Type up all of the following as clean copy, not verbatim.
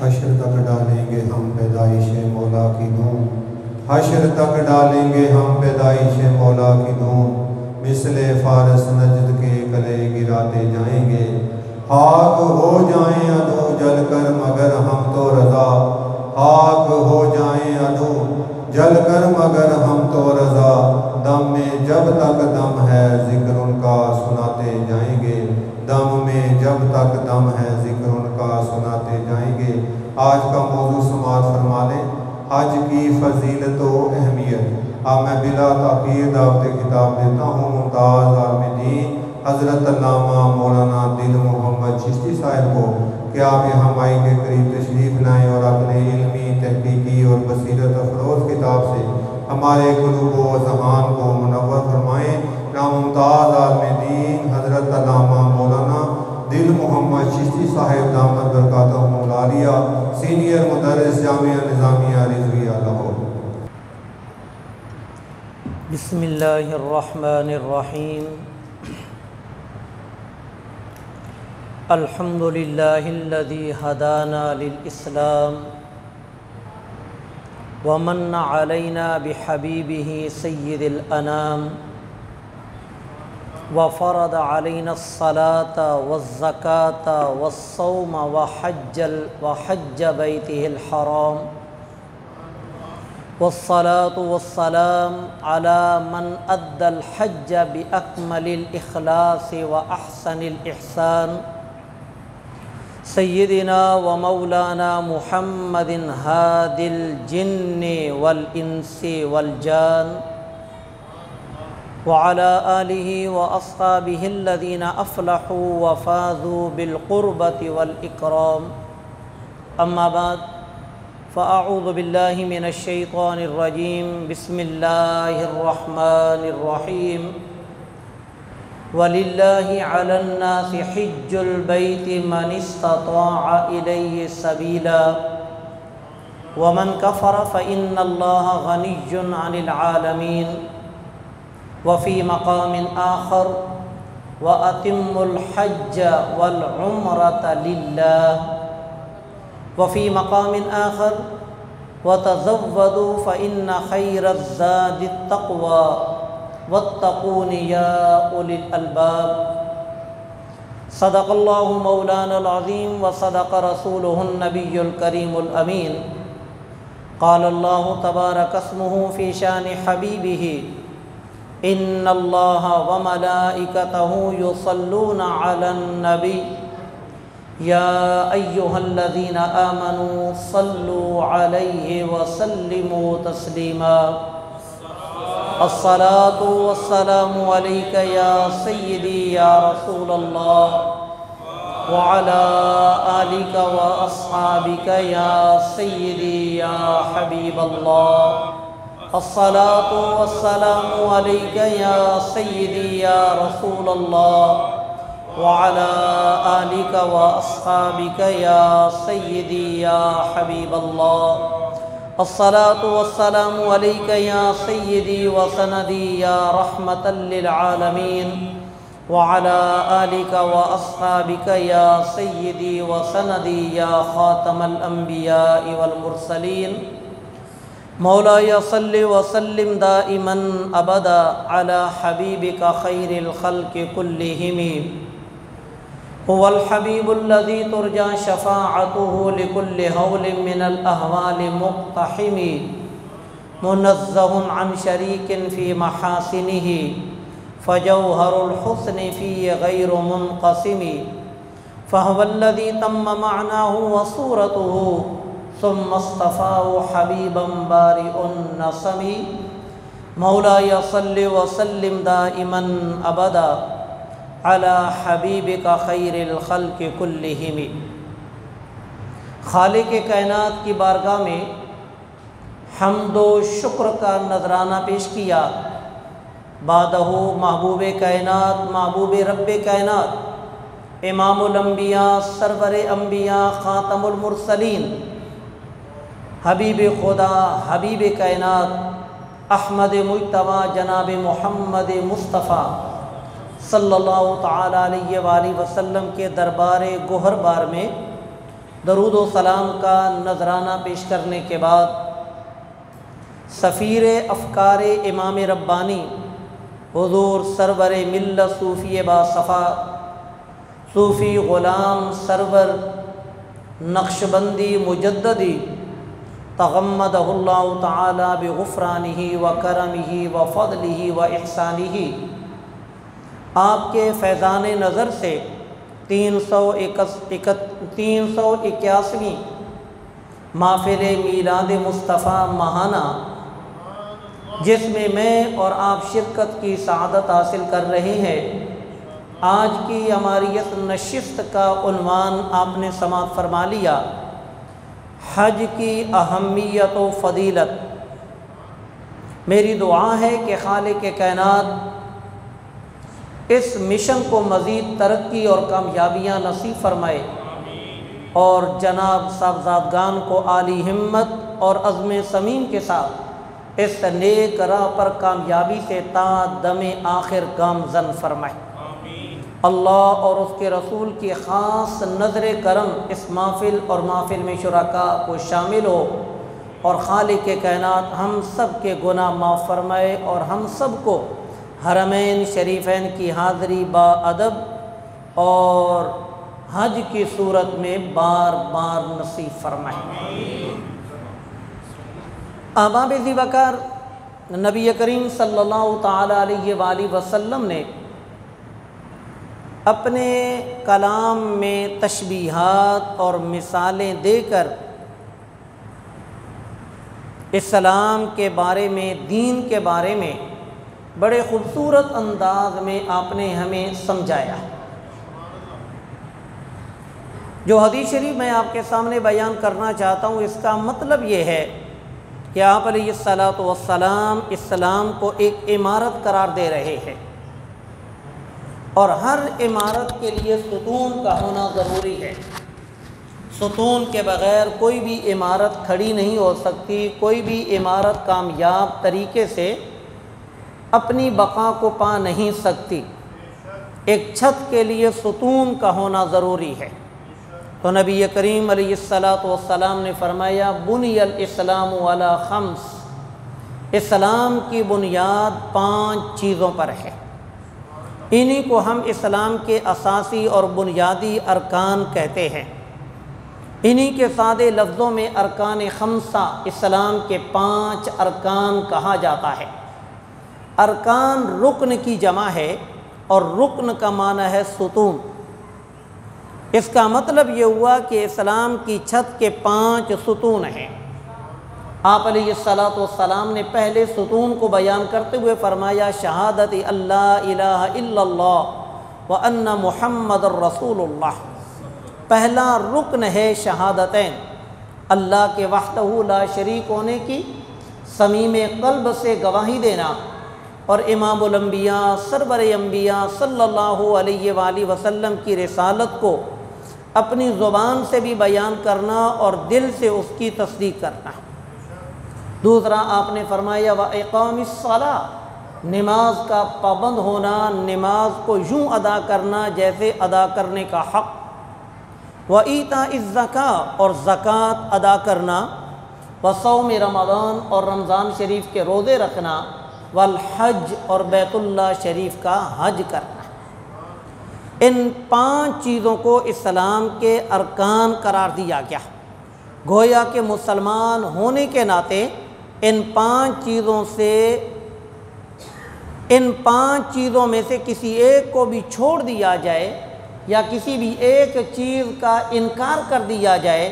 हश्र तक डालेंगे हम पैदाइश मौला की धूम, हश्र तक डालेंगे हम पैदाइश मौला की धूम। मिसले फारस नजद के कले गिराते जाएंगे, खाक हो जाएं अधू जल कर मगर हम तो रज़ा, खाक हो जाएं अधू जल कर मगर हम तो रज़ा। दम में जब तक दम है जिक्र उनका सुनाते जाएंगे, दम में जब तक दम है जिक्र उनका सुनाते जाएंगे। आज का मौजू समाअत फरमा लें, हज की फजीलत व अहमियत। अब मैं बिला ताक़ीद दावत किताब देता हूँ मुमताज़ आलम-ए-दीन हज़रत अल्लामा मौलाना दिल मोहम्मद चिश्ती साहब को कि आप यहाँ माई के करीब तशरीफ़ लाएँ और अपने इल्मी तहकीकी और बसीरत अफरोज़ किताब से हमारे क़ुलूब व ज़हान को मुनव्वर फरमाएँ। मुमताज़ आलम-ए-दीन हज़रत अल्लामा मौलाना दिल मोहम्मद चिश्ती साहब दामत बरकातहुमुल आलिया, सीनियर मुदर्रिस जामिया निज़ामिया रिज़विया लाहौर। बिस्मिल्लाहिर्रहमानिर्रहीम। अल्हम्दुलिल्लाहिल्लज़ी हदाना लिल इस्लाम व मन्ना अलैना बिहबीबिही सय्यिदिल अनाम व फ़रद अलैना अस्सलाता वज़्ज़काता वस्सौम व हज्ज बैतिहिल हराम वस्सलातु वस्सलाम अला मन अद्दल हज्ज बिअकमलिल इख़लास व अहसनिल इहसान सय्यिदिना व मौलाना मुहम्मदिन हादिल जिन्नि वल इंसी वल जान व अला आलिहि व अस्हाबिहिल्लज़ीना अफ़लहू व फ़ाज़ू बिल क़ुर्बति वल इकराम। अम्मा बाद फ़अऊज़ु बिल्लाहि मिनश शैतानिर रजीम। बिस्मिल्लाहिर रहमानिर रहीम। वलिल्लाहि अलन नासि हिज्जुल बैति मन इस्तताअ इलैहि सबीला व मन कफ़र फ़इन्नल्लाहा गनिय्युन अनिल आलमीन। व फ़ी मक़ामिन आख़र व अतिम्मुल हज्ज वल उम्रता लिल्लाह। व फ़ी मक़ामिन आख़र व तज़व्वदू फ़इन्न खैरज़ ज़ादित तक़वा वत्तक़ूनि या उलिल अलबाब। सदक़ल्लाहु मौलानल अज़ीम व सदक़ रसूलुहुन नबियुल करीमुल अमीन। क़ालल्लाहु तबारक अस्मुहु फ़ी शानि हबीबिही इन्नल्लाहा व मलाइकतहु युसल्लूना अलन नबी या अय्युहल्लज़ीना आमनू सल्लू अलैहि व सल्लिमू तस्लीमा। अस्सलातु वस्सलामु अलैका या सय्यदी या रसूलल्लाह व अला आलिका व अस्हाबिका या सय्यदी या हबीबल्लाह। अस्सलातु वस्सलामु अलैका या सय्यदी या रसूलल्लाह व अला आलिका व अस्हाबिका या सय्यदी या हबीबल्लाह। अस्सलातु वस्सलामु अलैका या सय्यदी व सनदी या रहमतल लिल आलमीन व अला आलिका व अस्हाबिका या सय्यदी व सनदी या खातमल अंबिया वल मुरसलीन। मौलाया सल्लि व सल्लिम दाइमन अबदा अला हबीबिका खैरिल खल्क़ि कुल्लिहिम। हुवल हबीबुल्लज़ी तुरजा शफ़ाअतुहु लिकुल्लि हौलिन मिनल अहवालि मुक़्तहिमी मुनज़्ज़हुन अन शरीकिन फ़ी महासिनिही फ़जौहरुल हुस्नि फ़ीहि गैरु मुनक़सिमी। फ़हुवल्लज़ी तम्म मअनाहु व सूरतुहु सुम्मा इस्तफ़ाहु हबीबन बारिउन नसमी। मौलाया सल्लि व सल्लिम दाइमन अबदा अला हबीबिका खैरिल खल्क़ि कुल्लिहिम। खालिक़ कायनात की बारगाह में हम्दो शुक्र का नजराना पेश किया। बादहु महबूब कायनात महबूब रब्बे कायनात इमामुल अंबिया सरवरे अंबिया खातमुल मुरसलीन हबीब खुदा हबीब कायनात अहमद मुज्तबा जनाब मोहम्मद मुस्तफ़ा सल्लल्लाहु ताला अलैहि वसल्लम के दरबार गोहर बार में दरूद व सलाम का नजराना पेश करने के बाद सफ़ीर अफ़कार इमाम रब्बानी हुज़ूर सरवर मिल्लत सूफ़ी बासफ़ा सूफ़ी ग़ुलाम सरवर नक्शबंदी मुजद्ददी तग़म्मदहुल्लाहु तआला बिग़ुफ़रानिही व करमिही व फ़ज़लिही व इहसानिही आपके फैज़ान नज़र से 381वीं महफ़िल मीलाद मुस्तफ़ा महाना, जिसमें मैं और आप शिरकत की सआदत हासिल कर रहे हैं, आज की हमारी इस नशिस्त का उन्वान आपने समाअत फरमा लिया, हज की अहमियत व फ़जीलत। मेरी दुआ है कि खालिक कायनात इस मिशन को मज़ीद तरक्की और कामयाबियाँ नसीब फरमाए और जनाब साहबजादगान को आली हिम्मत और अज़्म समीम के साथ इस नेक राह पर कामयाबी से ता दमे आखिर गामज़न फरमाए। अल्लाह और उसके रसूल की ख़ास नज़र करम इस महफ़िल और महफ़िल में शुरका को शामिल हो और खालिक कायनात हम सब के गुनाह माफ़ फरमाए और हम सब को हरमैन शरीफैन की हाज़री बाअदब और हज की सूरत में बार बार नसीब फरमाए। अहबाब ज़ीवकार, नबी करीम सल्लल्लाहु तआला अलैहि वसल्लम ने अपने कलाम में तशबीहात और मिसालें देकर इस्लाम के बारे में, दीन के बारे में बड़े ख़ूबसूरत अंदाज में आपने हमें समझाया। जो हदीस शरीफ मैं आपके सामने बयान करना चाहता हूँ, इसका मतलब ये है कि आप अलैहिस्सलातु वस्सलाम इस्लाम को एक इमारत करार दे रहे हैं और हर इमारत के लिए सुतून का होना ज़रूरी है। सुतून के बग़ैर कोई भी इमारत खड़ी नहीं हो सकती, कोई भी इमारत कामयाब तरीके से अपनी बका को पा नहीं सकती। एक छत के लिए सुतून का होना ज़रूरी है। तो नबी करीम अलैहिस्सलातु वस्सलाम ने फरमाया, बुनियल इस्लामु अला खम्स, इस्लाम की बुनियाद 5 चीज़ों पर है। इन्हीं को हम इस्लाम के असासी और बुनियादी अरकान कहते हैं। इन्हीं के सादे लफ्ज़ों में अरकान खम्सा, इस्लाम के 5 अरकान कहा जाता है। अरकान रुकन की जमा है और रुकन का माना है सुतून। इसका मतलब ये हुआ कि इस्लाम की छत के 5 सुतून हैं। आप अलैहिस्सलातु वस्सलाम ने पहले सुतून को बयान करते हुए फरमाया, शहादत अल्ला इलाहा इल्लल्लाह व अन्ना मुहम्मदुर रसूलुल्लाह। पहला रुकन है शहादतैन, अल्लाह के वहदहू ला शरीक होने की समीम क़ल्ब से गवाही देना और इमामुल अंबिया सरवर अंबिया सल्लल्लाहु अलैहि वसल्लम की रिसालत को अपनी ज़ुबान से भी बयान करना और दिल से उसकी तस्दीक करना। दूसरा आपने फरमाया व इक़ामिस्सलाह, नमाज का पाबंद होना, नमाज को यूँ अदा करना जैसे अदा करने का हक़। व ईताइज़ ज़कात, और ज़कात अदा करना। व सौम रमज़ान, और रमज़ान शरीफ के रोज़े रखना। वल हज, और बैतुल्लाह शरीफ का हज करना। इन 5 चीज़ों को इस्लाम के अरकान करार दिया गया। गोया के मुसलमान होने के नाते इन 5 चीज़ों में से किसी एक को भी छोड़ दिया जाए या किसी भी एक चीज़ का इनकार कर दिया जाए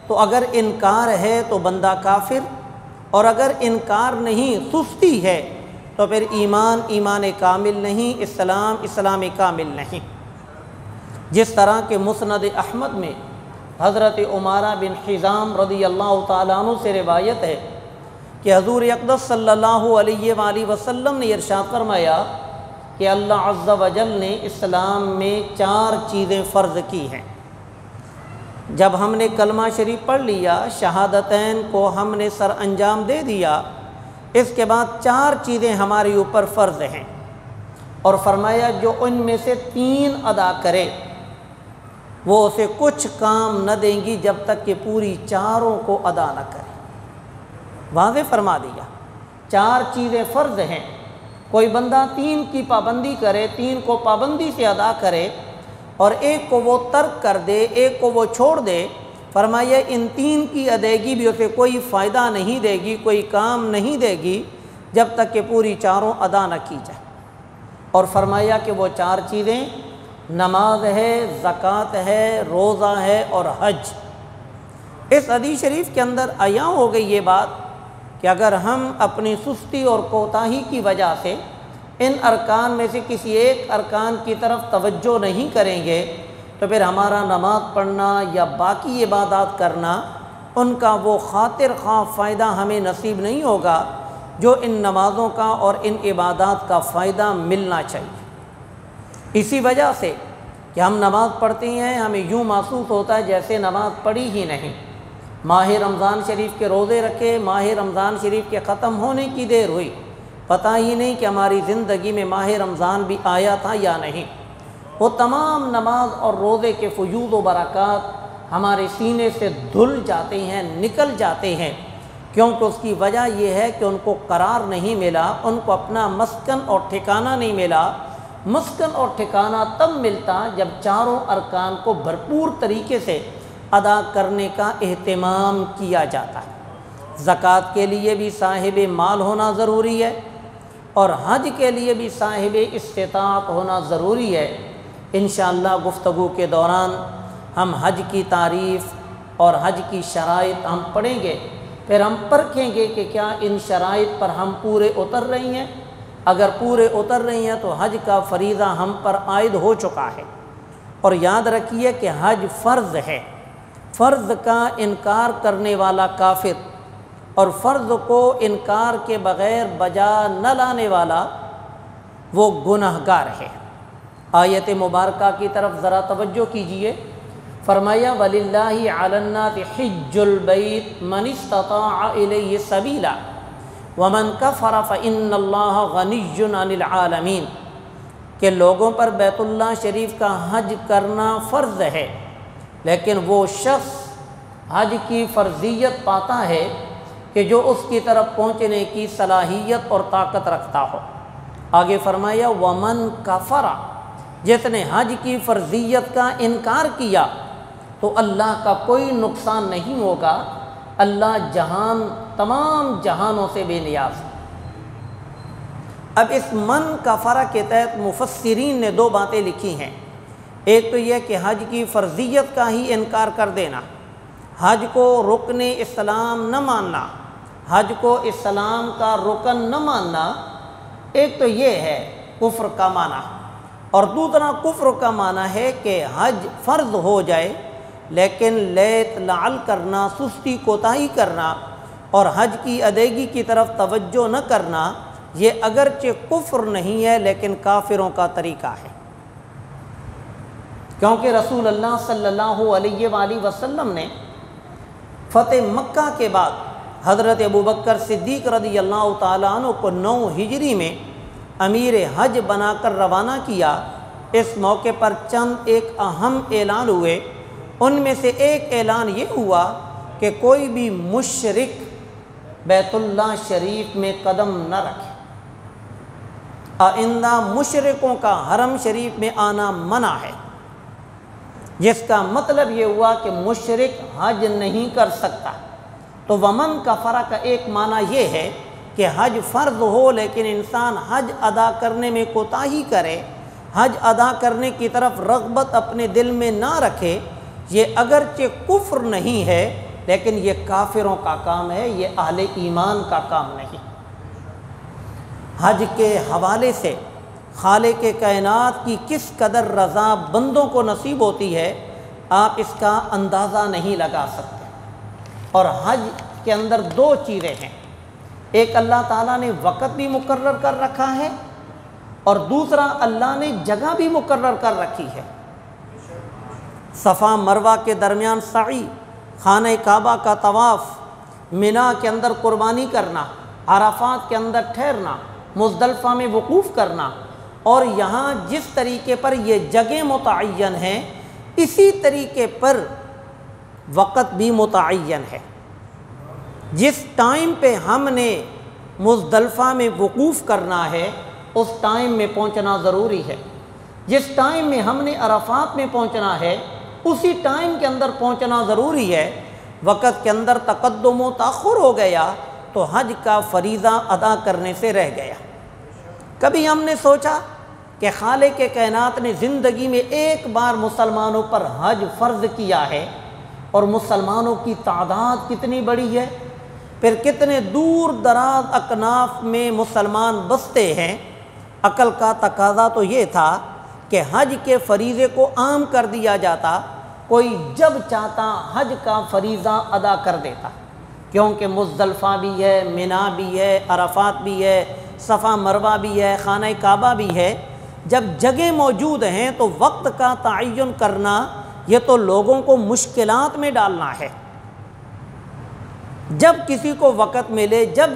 तो अगर इनकार है तो बंदा काफिर, और अगर इनकार नहीं, सुस्ती है, तो फिर ईमान कामिल नहीं, इस्लाम कामिल नहीं। जिस तरह के मुस्नद अहमद में हज़रत उमारा बिन हिज़ाम रज़ियल्लाहु ताला अन्हु से रिवायत है कि हज़ूर अक़दस सल्लल्लाहु अलैहि वसल्लम ने इरशाद फरमाया कि अल्लाह अज़्ज़ा व जल ने इस्लाम में 4 चीज़ें फ़र्ज़ की हैं। जब हमने कलमा शरीफ पढ़ लिया, शहादतैन को हमने सर अंजाम दे दिया, इसके बाद 4 चीज़ें हमारे ऊपर फ़र्ज़ हैं। और फरमाया जो उनमें से 3 अदा करे वो उसे कुछ काम न देंगी जब तक कि पूरी चारों को अदा न करे। वाज़ेह फरमा दिया, 4 चीज़ें फ़र्ज़ हैं। कोई बंदा 3 की पाबंदी करे, 3 को पाबंदी से अदा करे और एक को वो तर्क कर दे, एक को वो छोड़ दे, फरमाया इन 3 की अदायगी भी उसे कोई फ़ायदा नहीं देगी, कोई काम नहीं देगी जब तक कि पूरी चारों अदा न की जाए। और फरमाया कि वो 4 चीज़ें नमाज है, ज़कात है, रोज़ा है और हज। इस हदीस शरीफ के अंदर आया हो गई ये बात कि अगर हम अपनी सुस्ती और कोताही की वजह से इन अरकान में से किसी एक अरकान की तरफ तवज्जो नहीं करेंगे तो फिर हमारा नमाज पढ़ना या बाकी इबादत करना उनका वो खातिर ख़्वाह फ़ायदा हमें नसीब नहीं होगा जो इन नमाज़ों का और इन इबादत का फ़ायदा मिलना चाहिए। इसी वजह से कि हम नमाज़ पढ़ते हैं, हमें यूँ महसूस होता है जैसे नमाज़ पढ़ी ही नहीं। माह रमज़ान शरीफ के रोज़े रखे, माह रमज़ान शरीफ के ख़त्म होने की देर हुई, पता ही नहीं कि हमारी ज़िंदगी में माह रमज़ान भी आया था या नहीं। वो तमाम नमाज और रोज़े के फ़यूज़ व बरक़ात हमारे सीने से धुल जाते हैं, निकल जाते हैं, क्योंकि उसकी वजह यह है कि उनको करार नहीं मिला, उनको अपना मस्कन और ठिकाना नहीं मिला। मस्कन और ठिकाना तब मिलता जब चारों अरकान को भरपूर तरीके से अदा करने का एहतमाम किया जाता है। ज़कात के लिए भी साहिब माल होना ज़रूरी है और हज के लिए भी साहिब इस्तिताअत होना ज़रूरी है। इंशाअल्लाह गुफ्तगू के दौरान हम हज की तारीफ़ और हज की शराइत हम पढ़ेंगे, फिर हम परखेंगे कि क्या इन शराइत पर हम पूरे उतर रही हैं। अगर पूरे उतर रही हैं तो हज का फ़रीज़ा हम पर आयद हो चुका है। और याद रखिए कि हज फ़र्ज़ है, फ़र्ज़ का इनकार करने वाला काफिर और फ़र्ज़ को इनकार के बग़ैर बजा न लाने वाला वो गुनहगार है। आयत मुबारका की तरफ ज़रा तवज्जो कीजिए। फरमाया वलिल्लाहि अलन्नासि हिज्जुल बैत मन इस्तताअ इलैहि सबीला वमन कफ़र फ़इन्नल्लाह गनिय्युन अनिल आलमीन, कि लोगों पर बैतुल्लाह शरीफ का हज करना फ़र्ज़ है, लेकिन वो शख्स हज की फ़र्ज़ियत पाता है कि जो उसकी तरफ पहुँचने की सलाहियत और ताकत रखता हो। आगे फरमाया वमन कफ़रा, जिसने हज की फ़र्ज़ियत का इनकार किया तो अल्लाह का कोई नुकसान नहीं होगा। अल्लाह जहान तमाम जहानों से बेनियाज़ है। अब इस मन कफ़रा के तहत मुफस्सिरीन ने 2 बातें लिखी हैं। एक तो यह कि हज की फ़र्ज़ियत का ही इनकार कर देना, हज को रुकने इस्लाम न मानना, हज को इस्लाम का रुकन न मानना। एक तो ये है कुफ्र का माना, और दूसरा कुफ्र का माना है कि हज फ़र्ज़ हो जाए लेकिन लैत लाल करना, सुस्ती कोताही करना और हज की अदायगी की तरफ तवज्जो न करना, ये अगरचे कुफ्र नहीं है लेकिन काफिरों का तरीका है। क्योंकि रसूल अल्लाह सल्लल्लाहु अलैहि वसल्लम ने फ़तेह मक्का के बाद हज़रत अबू बकर सिद्दीक़ रज़ियल्लाहु ताला अन्हु को 9 हिजरी में अमीर हज बनाकर रवाना किया। इस मौके पर चंद एक अहम ऐलान हुए। उनमें से एक ऐलान ये हुआ कि कोई भी मुशरिक बैतुल्लाह शरीफ में कदम न रखे। आइंदा मुशरिकों का हरम शरीफ में आना मना है, जिसका मतलब ये हुआ कि मुशरिक हज नहीं कर सकता। तो वमन कफ़रा का एक माना ये है कि हज फ़र्ज़ हो लेकिन इंसान हज अदा करने में कोताही करे, हज अदा करने की तरफ रग़बत अपने दिल में ना रखे। ये अगरचे कुफ्र नहीं है लेकिन ये काफिरों का काम है, ये अहले ईमान का काम नहीं। हज के हवाले से खालिक के कायनात की किस कदर रज़ा बंदों को नसीब होती है आप इसका अंदाज़ा नहीं लगा सकते। और हज के अंदर 2 चीज़ें हैं, एक अल्लाह ताला ने वक़्त भी मुकर्रर कर रखा है और दूसरा अल्लाह ने जगह भी मुकर्रर कर रखी है। सफ़ा मरवा के दरमियान सई, खाने काबा का तवाफ़, मिना के अंदर कुर्बानी करना, अराफात के अंदर ठहरना, मुज़दलिफ़ा में वक़ूफ़ करना, और यहाँ जिस तरीके पर ये जगह मुतअय्यन हैं इसी तरीके पर वक़्त भी मुतअय्यन है। जिस टाइम पे हमने मुज़दलिफ़ा में वक़ूफ़ करना है उस टाइम में पहुंचना ज़रूरी है। जिस टाइम में हमने अरफ़ात में पहुंचना है उसी टाइम के अंदर पहुंचना ज़रूरी है। वक़्त के अंदर तक़द्दुम व तअख़्ख़ुर हो गया तो हज का फ़रीज़ा अदा करने से रह गया। कभी हमने सोचा कि खालिक़ के कायनात ने ज़िंदगी में एक बार मुसलमानों पर हज फ़र्ज़ किया है और मुसलमानों की तादाद कितनी बड़ी है, फिर कितने दूर दराज अकनाफ में मुसलमान बसते हैं। अकल का तकाज़ा तो ये था कि हज के फ़रीज़े को आम कर दिया जाता, कोई जब चाहता हज का फ़रीज़ा अदा कर देता, क्योंकि मुज़दलिफ़ा भी है, मिना भी है, अरफ़ात भी है, सफ़ा मरवा भी है, खाना काबा भी है। जब जगह मौजूद हैं तो वक्त का तअय्युन करना ये तो लोगों को मुश्किलात में डालना है। जब किसी को वक़्त मिले, जब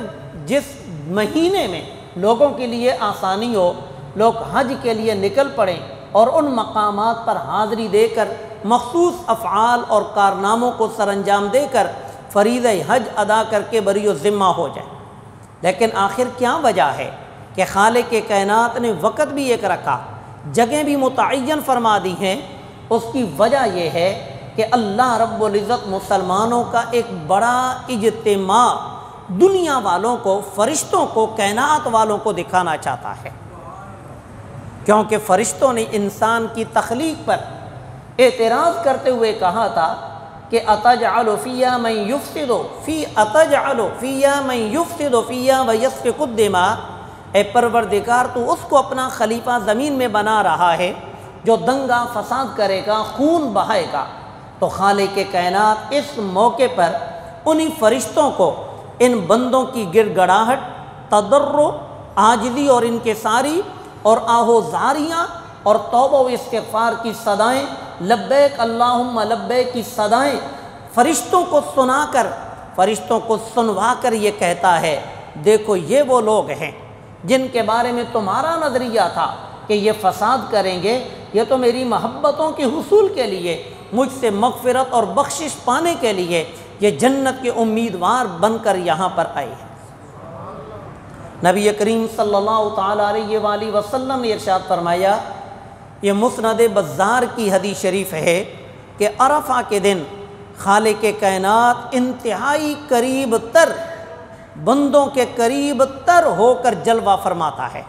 जिस महीने में लोगों के लिए आसानी हो, लोग हज के लिए निकल पड़ें और उन मकामात पर हाज़िरी देकर मख़सूस अफ़आल और कारनामों को सरअंजाम देकर फ़रीज़ा हज अदा करके बरी ज़िम्मा हो जाए। लेकिन आखिर क्या वजह है कि खालिक़ के कायनात ने वक़्त भी एक रखा, जगह भी मुतअय्यन फरमा दी हैं? उसकी वजह यह है कि अल्लाह रब्बुल इज़्ज़त मुसलमानों का एक बड़ा इज्तिमा दुनिया वालों को, फ़रिश्तों को, कायनात वालों को दिखाना चाहता है। क्योंकि फ़रिश्तों ने इंसान की तख्लीक पर एतराज़ करते हुए कहा था कि अतजअलु फ़ीहा मन युफ़सिदु फ़ीहा व यस्फ़िकु दिमा, ए परवरदिगार तू उसको अपना खलीफा ज़मीन में बना रहा है जो दंगा फसाद करेगा, खून बहाएगा। तो खालिक़ के कायनात इस मौके पर उन्हीं फ़रिश्तों को इन बंदों की गिड़गड़ाहट, तदर्रुअ, आजिज़ी और इनकिसारी और आहोज़ारियाँ और तौबा व इस्तिग़फ़ार की सदाएँ, लब्बैक अल्लाहुम्मा लब्बैक की सदाएँ फ़रिश्तों को सुनाकर, फ़रिश्तों को सुनवा कर ये कहता है, देखो ये वो लोग हैं जिनके बारे में तुम्हारा नज़रिया था कि ये फ़साद करेंगे, ये तो मेरी महब्बतों के हुसूल के लिए, मुझसे मग़फ़िरत और बख्शिश पाने के लिए ये जन्नत के उम्मीदवार बनकर यहाँ पर आए हैं। नबी करीम सल्लल्लाहु तआला अलैहि वसल्लम ने इरशाद फरमाया, ये मुस्नद बज़्ज़ार की हदीस शरीफ है कि अरफ़ा के दिन खालिक़ के कायनात इंतहाई करीब तर, बंदों के करीब तर होकर जलवा फरमाता है।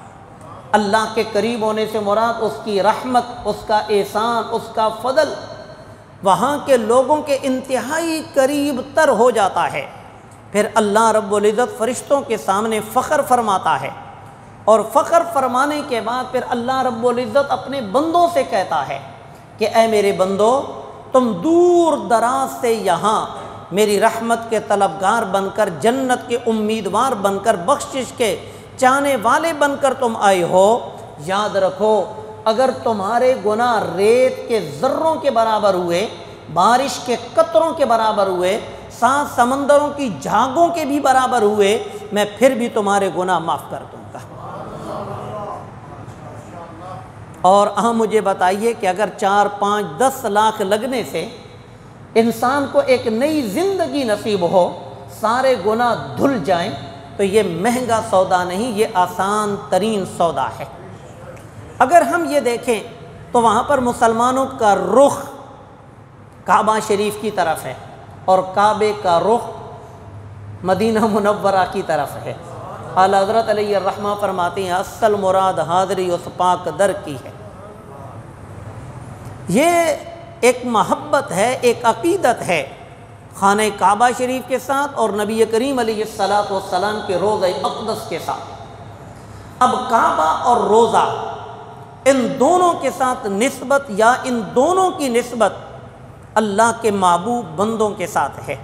अल्लाह के करीब होने से मुराद उसकी रहमत, उसका एहसान, उसका फ़ज़ल वहाँ के लोगों के इंतहाई करीब तर हो जाता है। फिर अल्लाह रब्बुल इज़्ज़त फ़रिश्तों के सामने फ़ख्र फरमाता है और फ़ख्र फरमाने के बाद फिर अल्लाह रब्बुल इज़्ज़त अपने बंदों से कहता है कि ए मेरे बंदो, तुम दूर दराज से यहाँ मेरी रहमत के तलबगार बनकर, जन्नत के उम्मीदवार बनकर, बख्शिश के चाहने वाले बनकर तुम आए हो। याद रखो, अगर तुम्हारे गुनाह रेत के ज़र्रों के बराबर हुए, बारिश के कतरों के बराबर हुए, 7 समंदरों की झागों के भी बराबर हुए, मैं फिर भी तुम्हारे गुनाह माफ़ कर दूँगा। और हाँ, मुझे बताइए कि अगर 4, 5, 10 लाख लगने से इंसान को एक नई ज़िंदगी नसीब हो, सारे गुनाह धुल जाएं, तो ये महंगा सौदा नहीं, ये आसान तरीन सौदा है। अगर हम ये देखें तो वहाँ पर मुसलमानों का रुख काबा शरीफ की तरफ है और काबे का रुख मदीना मुनव्वरा की तरफ है। आला हज़रत अलैहि रहमा फरमाती हैं, असल मुराद हाज़री उस पाक दर की है। ये एक महब्बत है, एक अक़ीदत है खाने काबा शरीफ के साथ और नबी करीम अलैहिस्सलातु वस्सलाम के रोज़ा अक़दस के साथ। अब काबा और रोज़ा, इन दोनों के साथ निस्बत या इन दोनों की निस्बत अल्लाह के महबूब बंदों के साथ है।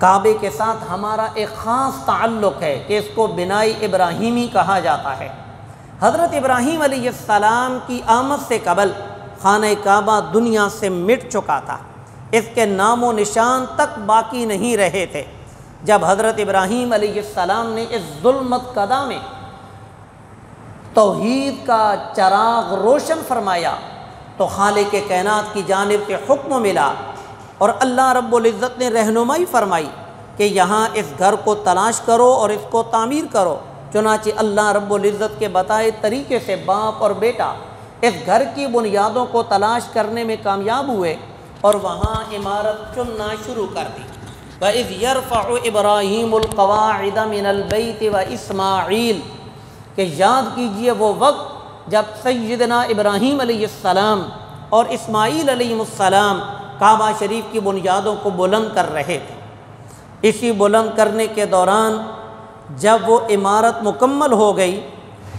काबे के साथ हमारा एक ख़ास ताल्लुक़ है कि इसको बिनाई इब्राहीमी कहा जाता है। हज़रत इब्राहीम अलैहिस्सलाम की आमद से कबल खाने काबा दुनिया से मिट चुका था, इसके नामो निशान तक बाकी नहीं रहे थे। जब हज़रत इब्राहीम अलैहिस्सलाम ने इस ज़ुल्मत कदा में तौहीद का चराग रोशन फरमाया, तो खालिक के कायनात की जानिब से हुक्म मिला और अल्लाह रब्बुल इज़्ज़त ने रहनुमाई फरमाई कि यहाँ इस घर को तलाश करो और इसको तामीर करो। चुनांचे अल्लाह रब्बुल इज़्ज़त के बताए तरीके से बाप और बेटा इस घर की बुनियादों को तलाश करने में कामयाब हुए और वहाँ इमारत चुनना शुरू कर दी। व इज़ यरफ़उ इब्राहीमुल क़वाइद मिनल बैत व इस्माईल, कि याद कीजिए वो वक्त जब सय्यदना इब्राहीम अलैहिस्सलाम और इस्माईल अलैहिस्सलाम काबा शरीफ की बुनियादों को बुलंद कर रहे थे। इसी बुलंद करने के दौरान जब वो इमारत मुकम्मल हो गई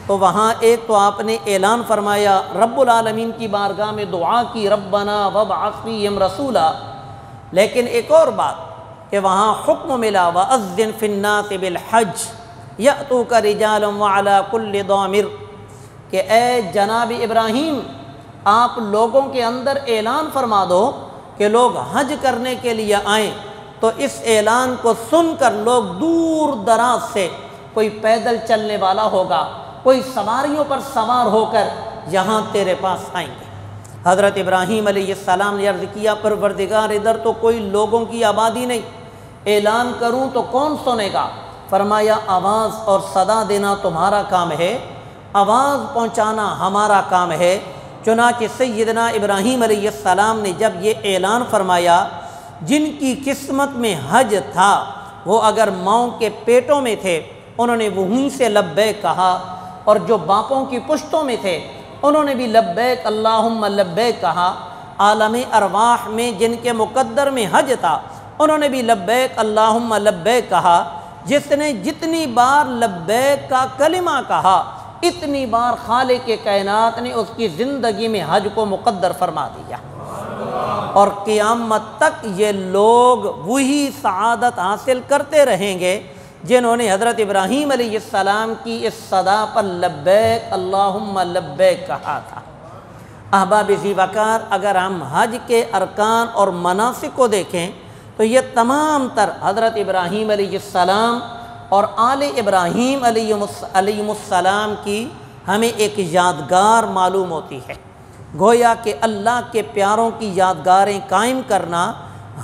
तो वहाँ एक तो आपने ऐलान फरमाया, रब्बुल आलमीन की बारगाह में दुआ की, रब्बना वबअस फ़ीहिम रसूला। लेकिन एक और बात कि वहाँ हुक्म मिला, व अज़्ज़िन फ़िन्नासि बिल हज यअतूका रिजालन व अला कुल्लि दामिर, कि ए जनाब इब्राहीम आप लोगों के अंदर ऐलान फरमा दो कि लोग हज करने के लिए आएँ। तो इस ऐलान को सुनकर लोग दूर दराज से, कोई पैदल चलने वाला होगा, कोई सवारियों पर सवार होकर यहाँ तेरे पास आएंगे। हज़रत इब्राहीम अलैहिस्सलाम ने अर्ज़ किया, परवरदिगार इधर तो कोई लोगों की आबादी नहीं, ऐलान करूँ तो कौन सुनेगा? फरमाया आवाज़ और सदा देना तुम्हारा काम है, आवाज़ पहुँचाना हमारा काम है। चुनांचे सय्यदना इब्राहीम अलैहिस्सलाम ने जब ये ऐलान फरमाया, जिनकी किस्मत में हज था वो अगर माँओं के पेटों में थे उन्होंने वहीं से लब्बैक कहा, और जो बापों की पुश्तों में थे उन्होंने भी लब्बैक अल्लाहुम्मा लब्बैक कहा। आलम अरवाह में जिनके मुक़द्दर में हज था उन्होंने भी लब्बैक अल्लाहुम्मा लब्बैक कहा। जिसने जितनी बार लब्बैक का कलिमा कहा इतनी बार खालिक के कायनात ने उसकी ज़िंदगी में हज को मुक़द्दर फरमा दिया, और क़यामत तक ये लोग वही सआदत हासिल करते रहेंगे जिन्होंने हज़रत इब्राहीम अलैहिस्सलाम की इस सदा पर लब्बैक अल्लाहुम्मा लब्बैक कहा था। अहबाब ज़ीवकार, अगर हम हज के अरकान और मनासिक को देखें तो ये तमाम तर हज़रत इब्राहीम अलैहिस्सलाम और आले इब्राहीम अलैहिस्सलाम की हमें एक यादगार मालूम होती है। गोया कि अल्लाह के प्यारों की यादगारें कायम करना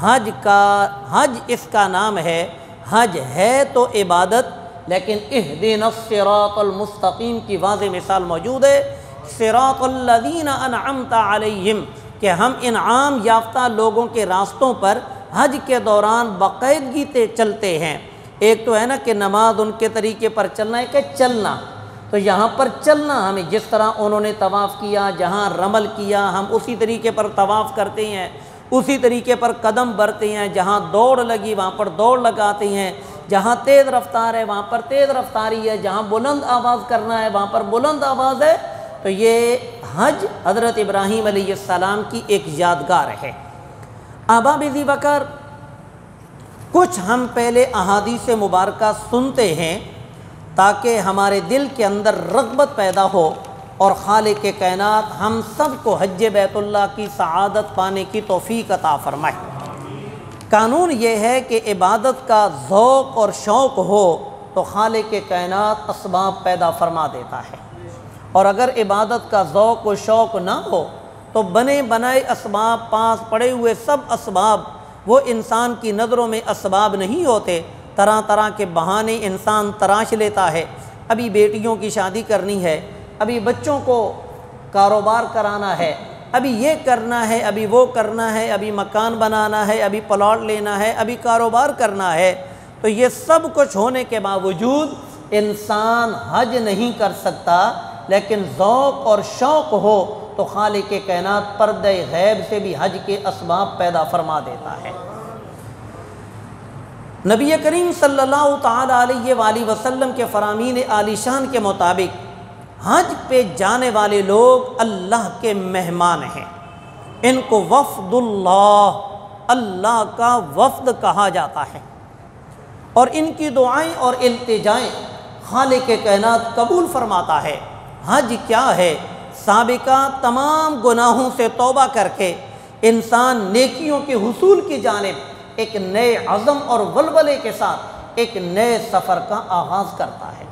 हज इसका नाम है। हज है तो इबादत, लेकिन इहदिनस सिरातल मुस्तकीम की वाज़ेह मिसाल मौजूद है। सिरातल लज़ीना अनअमता अलैहिम, कि हम इनाम याफ्ता लोगों के रास्तों पर हज के दौरान बाकायदगी से चलते हैं। एक तो है ना कि नमाज उनके तरीके पर चलना है कि चलना, तो यहाँ पर चलना हमें जिस तरह उन्होंने तवाफ़ किया, जहाँ रमल किया हम उसी तरीके पर तवाफ़ करते हैं, उसी तरीके पर कदम बढ़ते हैं। जहाँ दौड़ लगी वहाँ पर दौड़ लगाते हैं, जहाँ तेज़ रफ्तार है वहाँ पर तेज़ रफ्तारी है, जहाँ बुलंद आवाज़ करना है वहाँ पर बुलंद आवाज़ है। तो ये हज हज़रत इब्राहीम अलैहिस्सलाम की एक यादगार है। अहबाब ज़ीवकार, कुछ हम पहले अहादीस मुबारका सुनते हैं ताकि हमारे दिल के अंदर रग़बत पैदा हो और खालिक के कायनात हम सब को हज बैतुल्लाह की सआदत पाने की तौफ़ीक अता फ़रमाए। कानून ये है कि इबादत का ज़ौक़ और शौक़ हो तो खालिक के कायनात असबाब पैदा फ़रमा देता है, और अगर इबादत का ज़ौक़ व शौक़ ना हो तो बने बनाए असबाब, पास पड़े हुए सब असबाब वो इंसान की नज़रों में असबाब नहीं होते। तरह तरह के बहाने इंसान तराश लेता है। अभी बेटियों की शादी करनी है, अभी बच्चों को कारोबार कराना है, अभी ये करना है, अभी वो करना है, अभी मकान बनाना है, अभी प्लॉट लेना है, अभी कारोबार करना है। तो ये सब कुछ होने के बावजूद इंसान हज नहीं कर सकता, लेकिन ज़ौक़ और शौक़ हो तो खालिक के कायनात पर्दे गैब से भी हज के असबाब पैदा फरमा देता है। नबी करीम सल्लल्लाहु ताला अलैहि वसल्लम के फ़रामीन आलीशान के मुताबिक हज पे जाने वाले लोग अल्लाह के मेहमान हैं। इनको वफ़दुल्लाह, अल्लाह का वफ़द कहा जाता है, और इनकी दुआएं और इल्तिजाएं खालिक के कायनात कबूल फरमाता है। हज क्या है? साबिका तमाम गुनाहों से तौबा करके इंसान नेकियों के हुसूल की जानिब एक नए अज़म और वलवले के साथ एक नए सफ़र का आगाज़ करता है।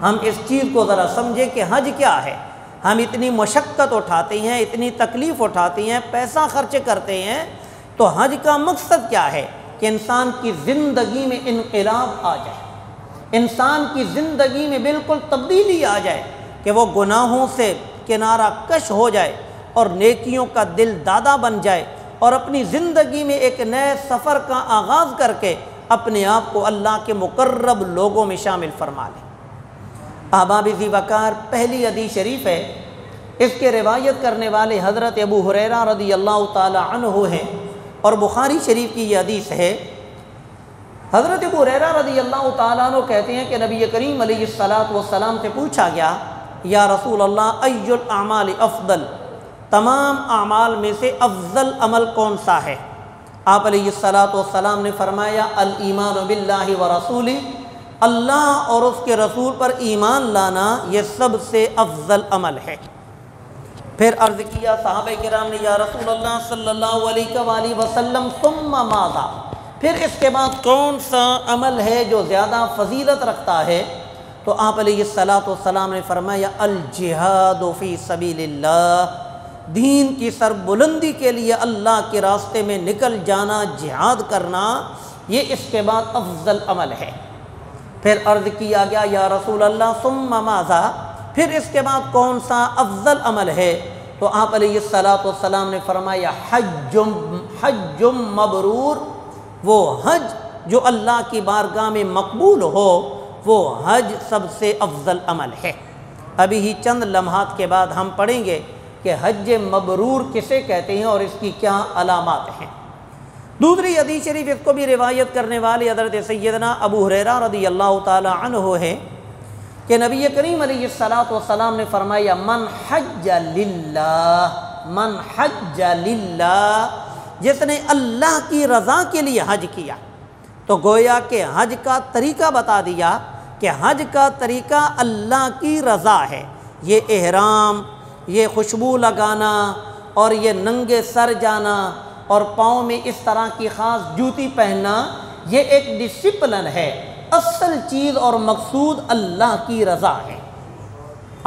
हम इस चीज़ को ज़रा समझें कि हज क्या है। हम इतनी मशक्क़त उठाते हैं, इतनी तकलीफ़ उठाते हैं, पैसा खर्च करते हैं, तो हज का मकसद क्या है कि इंसान की ज़िंदगी में इनक़िलाब आ जाए, इंसान की ज़िंदगी में बिल्कुल तब्दीली आ जाए कि वो गुनाहों से किनारा कश हो जाए और नेकियों का दिल दादा बन जाए और अपनी ज़िंदगी में एक नए सफ़र का आगाज़ करके अपने आप को अल्लाह के मुकर्रब लोगों में शामिल फरमा लें। अहबाब-ए वक़ार, पहली हदीस शरीफ है, इसके रिवायत करने वाले हज़रत अबू हुरैरा रज़ियल्लाहु ताला अन्हु हैं और बुखारी शरीफ की ये हदीस है। हज़रत अबू हुरैरा रज़ियल्लाहु ताला अन्हु कहते हैं कि नबी करीम अलैहिस्सलातु वस्सलाम से पूछा गया, या रसूल अल्लाह, अय्युल अमाल अफ़ज़ल, तमाम अमाल में से अफ़ज़ल अमल कौन सा है? आप अलैहिस्सलातु वस्सलाम ने फरमाया, अल ईमान बिल्लाहि व रसूली, अल्लाह और उसके रसूल पर ईमान लाना ये सबसे अफ़ज़ल अमल है। फिर अर्ज़ किया सहाबा किराम ने, या रसूल अल्लाह सल्लल्लाहु अलैहि वसल्लम, सुम्मा माज़ा, फिर इसके बाद कौन सा अमल है जो ज़्यादा फ़जीलत रखता है? तो आप अलैहिस्सलातु वस्सलाम ने फरमाया, अल जिहादु फ़ी सबीलिल्लाह, दीन की सरबुलंदी के लिए अल्लाह के रास्ते में निकल जाना, जिहाद करना, ये इसके बाद अफ़ज़ल अमल है। फिर अर्ज़ किया गया, या रसूल अल्लाह सुम्मा माज़ा, फिर इसके बाद कौन सा अफ़ज़ल अमल है? तो आप अलैहिस्सलातु वस्सलाम ने फरमाया, हज्जुम मबरूर, वो हज जो अल्लाह की बारगाह में मकबूल हो, वो हज सबसे अफ़ज़ल अमल है। अभी ही चंद लम्हात के बाद हम पढ़ेंगे कि हज मबरूर किसे कहते हैं और इसकी क्या अलामात हैं। दूसरी हदीस शरीफ, इसको भी रिवायत करने वाले हज़रत सैयदना अबू हुरैरा रज़ियल्लाहु ताला अन्हु है कि नबी करीम अलैहिस्सलातु वस्सलाम ने फरमाया, मन हज्ज लिल्लाह, मन हज्ज लिल्लाह, जिसने अल्लाह की रज़ा के लिए हज किया। तो गोया के हज का तरीका बता दिया कि हज का तरीका अल्लाह की रज़ा है। ये एहराम, ये खुशबू लगाना और ये नंगे सर जाना और पाँव में इस तरह की ख़ास जूती पहनना, ये एक डिसिप्लिन है। असल चीज़ और मकसूद अल्लाह की रज़ा है।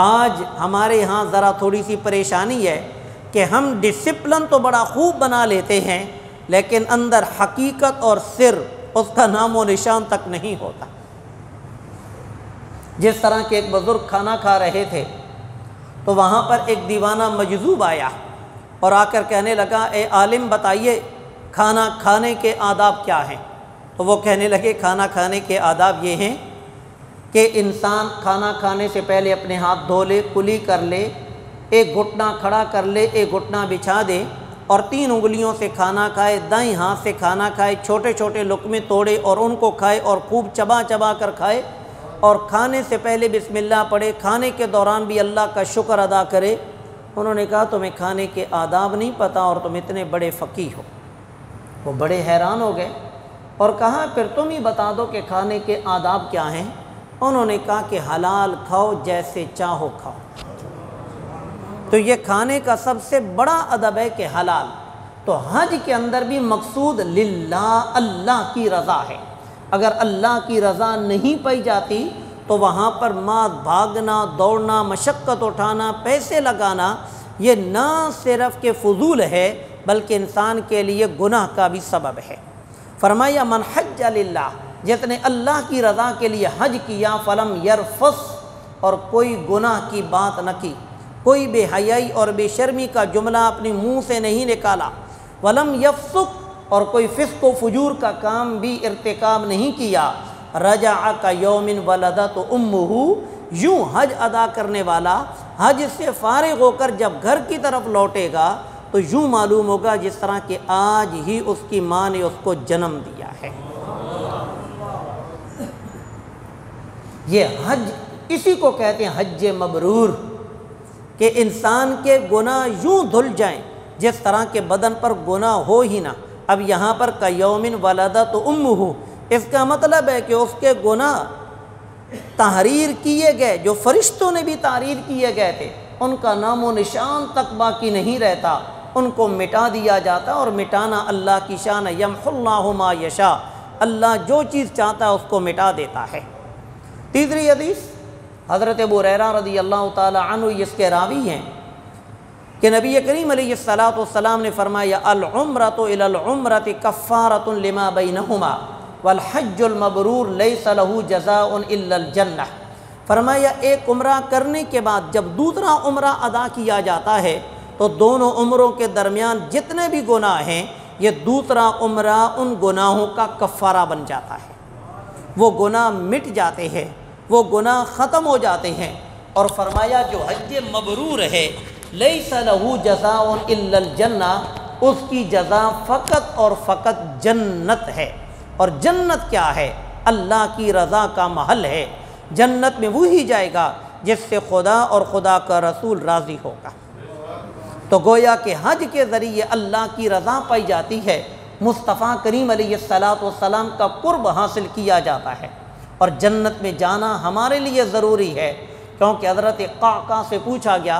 आज हमारे यहाँ ज़रा थोड़ी सी परेशानी है कि हम डिसिप्लिन तो बड़ा खूब बना लेते हैं, लेकिन अंदर हकीकत और सिर उसका नाम व निशान तक नहीं होता। जिस तरह के एक बुज़ुर्ग खाना खा रहे थे तो वहाँ पर एक दीवाना मजज़ूब आया और आकर कहने लगा, ए आलिम बताइए खाना खाने के आदाब क्या हैं? तो वो कहने लगे, खाना खाने के आदाब ये हैं कि इंसान खाना खाने से पहले अपने हाथ धो ले, कुली कर ले, एक घुटना खड़ा कर ले, एक घुटना बिछा दे और 3 उंगलियों से खाना खाए, दाईं हाथ से खाना खाए, छोटे छोटे लुक़मे तोड़े और उनको खाए और खूब चबा चबा कर खाए और खाने से पहले बिस्मिल्लाह पढ़े, खाने के दौरान भी अल्लाह का शुक्र अदा करे। उन्होंने कहा, तुम्हें खाने के आदाब नहीं पता और तुम इतने बड़े फ़कीह हो। वो बड़े हैरान हो गए और कहा, फिर तुम ही बता दो कि खाने के आदाब क्या हैं। उन्होंने कहा कि हलाल खाओ, जैसे चाहो खाओ। तो ये खाने का सबसे बड़ा अदब है कि हलाल। तो हज के अंदर भी मकसूद लिल्लाह, अल्लाह की रज़ा है। अगर अल्लाह की रज़ा नहीं पाई जाती तो वहाँ पर माँ भागना, दौड़ना, मशक्क़त उठाना, पैसे लगाना, ये ना सिर्फ़ के फ़ुज़ूल है बल्कि इंसान के लिए गुनाह का भी सबब है। फरमाया, मन हज्ज लिल्लाह, जिसने अल्लाह की रज़ा के लिए हज किया, फ़लम यरफ़स, और कोई गुनाह की बात न की, कोई बेहयाई और बेशर्मी का जुमला अपने मुँह से नहीं निकाला, वलम यफ़सुक, और कोई फ़िस्क़ व फ़ुजूर का काम भी इर्तिकाब नहीं किया, रजा का यौमिन वलदत उम्मुहु, यूँ हज अदा करने वाला हज से फ़ारिग़ होकर जब घर की तरफ लौटेगा तो यूँ मालूम होगा जिस तरह कि आज ही उसकी माँ ने उसको जन्म दिया है। ये हज इसी को कहते हैं हज मबरूर, कि इंसान के गुनाह यूँ धुल जाएं जिस तरह के बदन पर गुनाह हो ही ना। अब यहाँ पर कयौमिन वलदत उम्मुहु, इसका मतलब है कि उसके गुनाह तहरीर किए गए, जो फरिश्तों ने भी तहरीर किए गए थे, उनका नामो निशान तक बाकी नहीं रहता, उनको मिटा दिया जाता। और मिटाना अल्लाह की शान है, यमहुल्लाहु मा यशा, अल्लाह जो चीज़ चाहता है उसको मिटा देता है। तीसरी हदीस, हज़रत अबू हुरैरा रज़ियल्लाहु ताला अन्हु इसके रावी हैं कि नबी करीम अलैहिस्सलातु वस्सलाम ने फरमाया, अल उम्रतु इलल उम्रति कफ़्फ़ारतुन लिमा बैनहुमा वल हज्जुल मबरूर लैसा लहू जज़ाउन इल्लल जन्नह। फरमाया एक उम्रा करने के बाद जब दूसरा उम्रा अदा किया जाता है तो दोनों उम्रों के दरमियान जितने भी गुनाह हैं ये दूसरा उम्रा उन गुनाहों का कफ़ारा बन जाता है, वो गुनाह मिट जाते हैं, वो गुनाह ख़त्म हो जाते हैं। और फरमाया जो हज मबरूर है लैसा लहू जज़ाउन इल्लल जन्नह, उसकी जज़ा फ़कत और फ़कत जन्नत है। और जन्नत क्या है? अल्लाह की रज़ा का महल है। जन्नत में वही जाएगा जिससे खुदा और खुदा का रसूल राज़ी होगा। तो गोया कि हज के ज़रिए अल्लाह की रज़ा पाई जाती है, मुस्तफ़ा करीम अलैहिस्सलातु वस्सलाम का कुर्ब हासिल किया जाता है और जन्नत में जाना हमारे लिए ज़रूरी है। क्योंकि हज़रत क़अक़ा से पूछा गया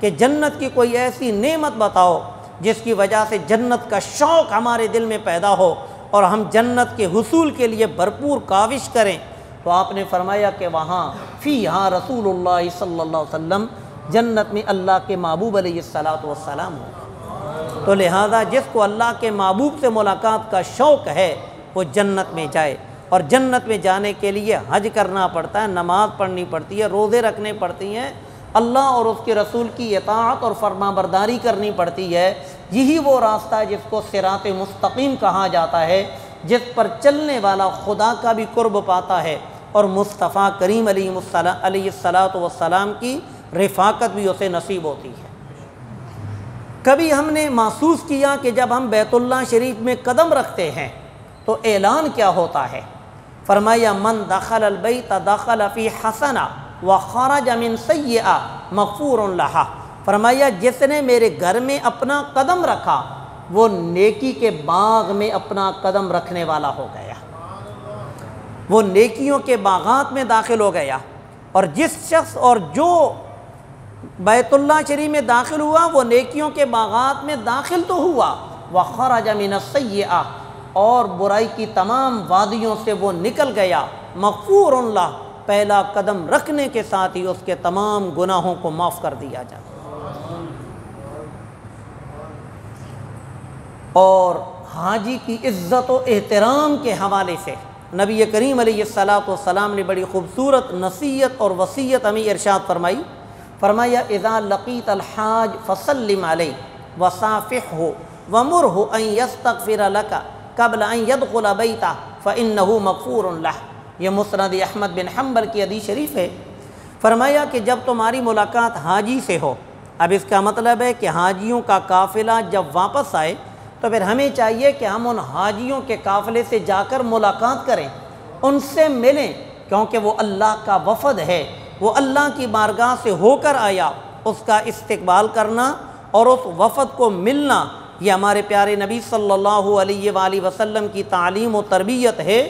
कि जन्नत की कोई ऐसी नेमत बताओ जिसकी वजह से जन्नत का शौक़ हमारे दिल में पैदा हो और हम जन्नत के हुसूल के लिए भरपूर काविश करें। तो आपने फरमाया कि वहाँ फ़ीहा रसूलुल्लाह सल्लल्लाहु अलैहि वसल्लम, जन्नत में अल्लाह के महबूब अलैहिस्सलातु वस्सलाम हो। तो लिहाजा जिसको अल्लाह के महबूब से मुलाकात का शौक़ है वो जन्नत में जाए। और जन्नत में जाने के लिए हज करना पड़ता है, नमाज़ पढ़नी पड़ती है, रोज़े रखने पड़ती हैं, अल्लाह और उसके रसूल की इताअत और फरमाबरदारी करनी पड़ती है। यही वो रास्ता है जिसको सिरात मुस्तकीम कहा जाता है, जिस पर चलने वाला खुदा का भी कुर्ब पाता है और मुस्तफ़ा करीम अलैहिस्सलातु वस्सलाम की रिफ़ाकत भी उसे नसीब होती है। कभी हमने महसूस किया कि जब हम बैतुल्लाह शरीफ में कदम रखते हैं तो ऐलान क्या होता है? फरमाया मन दखल अल बैत दखल फ़ी हसना व खरज मिन सय्यआ मग़फ़ूरुन लहा। फरमाया जिसने मेरे घर में अपना कदम रखा वो नेकी के बाग में अपना कदम रखने वाला हो गया, वो नेकियों के बागात में दाखिल हो गया। और जिस शख्स और जो बैतुल्लाह शरीफ में दाखिल हुआ वो नेकियों के बागात में दाखिल तो हुआ, व खरज मिन सय्यआ, और बुराई की तमाम वादियों से वो निकल गया। मग़फ़ूरुन लह, पहला कदम रखने के साथ ही उसके तमाम गुनाहों को माफ़ कर दिया जाता। और हाजी की इज़्ज़त व एहतराम के हवाले से नबी करीम अलैहिस्सलातु वस्सलाम ने बड़ी खूबसूरत नसीहत और वसीयत हमें इरशाद फरमाई। फरमाया इज़ा लक़ीत अल हाज फ़सल्लिम अलैहि वसाफ़िहु वमुरहु अन यस्तग़फ़िर लका क़ब्ल अन यदख़ुल बैतह फ़इन्नहु मग़फ़ूरुन लह। ये मुस्नद अहमद बिन हम्बल की हदीस शरीफ है। फरमाया कि जब तुम्हारी मुलाकात हाजी से हो, अब इसका मतलब है कि हाजियों का काफ़िला जब वापस आए तो फिर हमें चाहिए कि हम उन हाजियों के काफ़िले से जाकर मुलाकात करें, उनसे मिलें, क्योंकि वो अल्लाह का वफ़द है, वो अल्लाह की बारगाह से होकर आया। उसका इस्तकबाल करना और उस वफ़द को मिलना, ये हमारे प्यारे नबी सल्लल्लाहु अलैहि वसल्लम की तालीम व तरबियत है।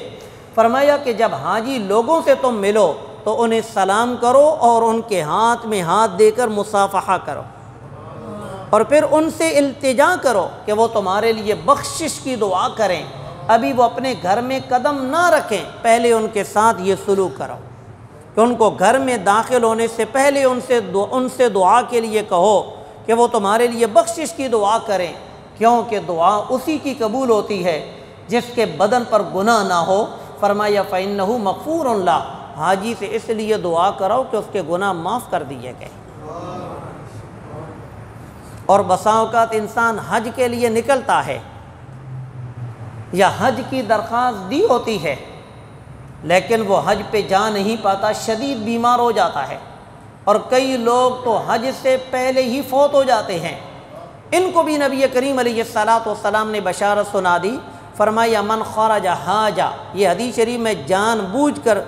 फरमाया कि जब हाजी लोगों से तुम मिलो तो उन्हें सलाम करो और उनके हाथ में हाथ देकर मुसाफ़हा करो और फिर उनसे इल्तिजा करो कि वो तुम्हारे लिए बख्शिश की दुआ करें। अभी वो अपने घर में कदम ना रखें, पहले उनके साथ ये सलूक करो कि उनको घर में दाखिल होने से पहले उनसे दुआ के लिए कहो कि वो तुम्हारे लिए बख्शिश की दुआ करें, क्योंकि दुआ उसी की कबूल होती है जिसके बदन पर गुनाह ना हो। फरमाया फ़इन्नहु मग़फ़ूरुन लह, हाजी से इसलिए दुआ करो कि उसके गुनाह माफ़ कर दिए गए। और बसा औक़ात इंसान हज के लिए निकलता है या हज की दरख्वास्त दी होती है, लेकिन वो हज पे जा नहीं पाता, शदीद बीमार हो जाता है और कई लोग तो हज से पहले ही फौत हो जाते हैं। इनको भी नबी करीम अलैहिस्सलातु वस्सलाम ने बशारत सुना दी। फरमाया मन खरज हाजा, ये हदीस शरीफ में जानबूझकर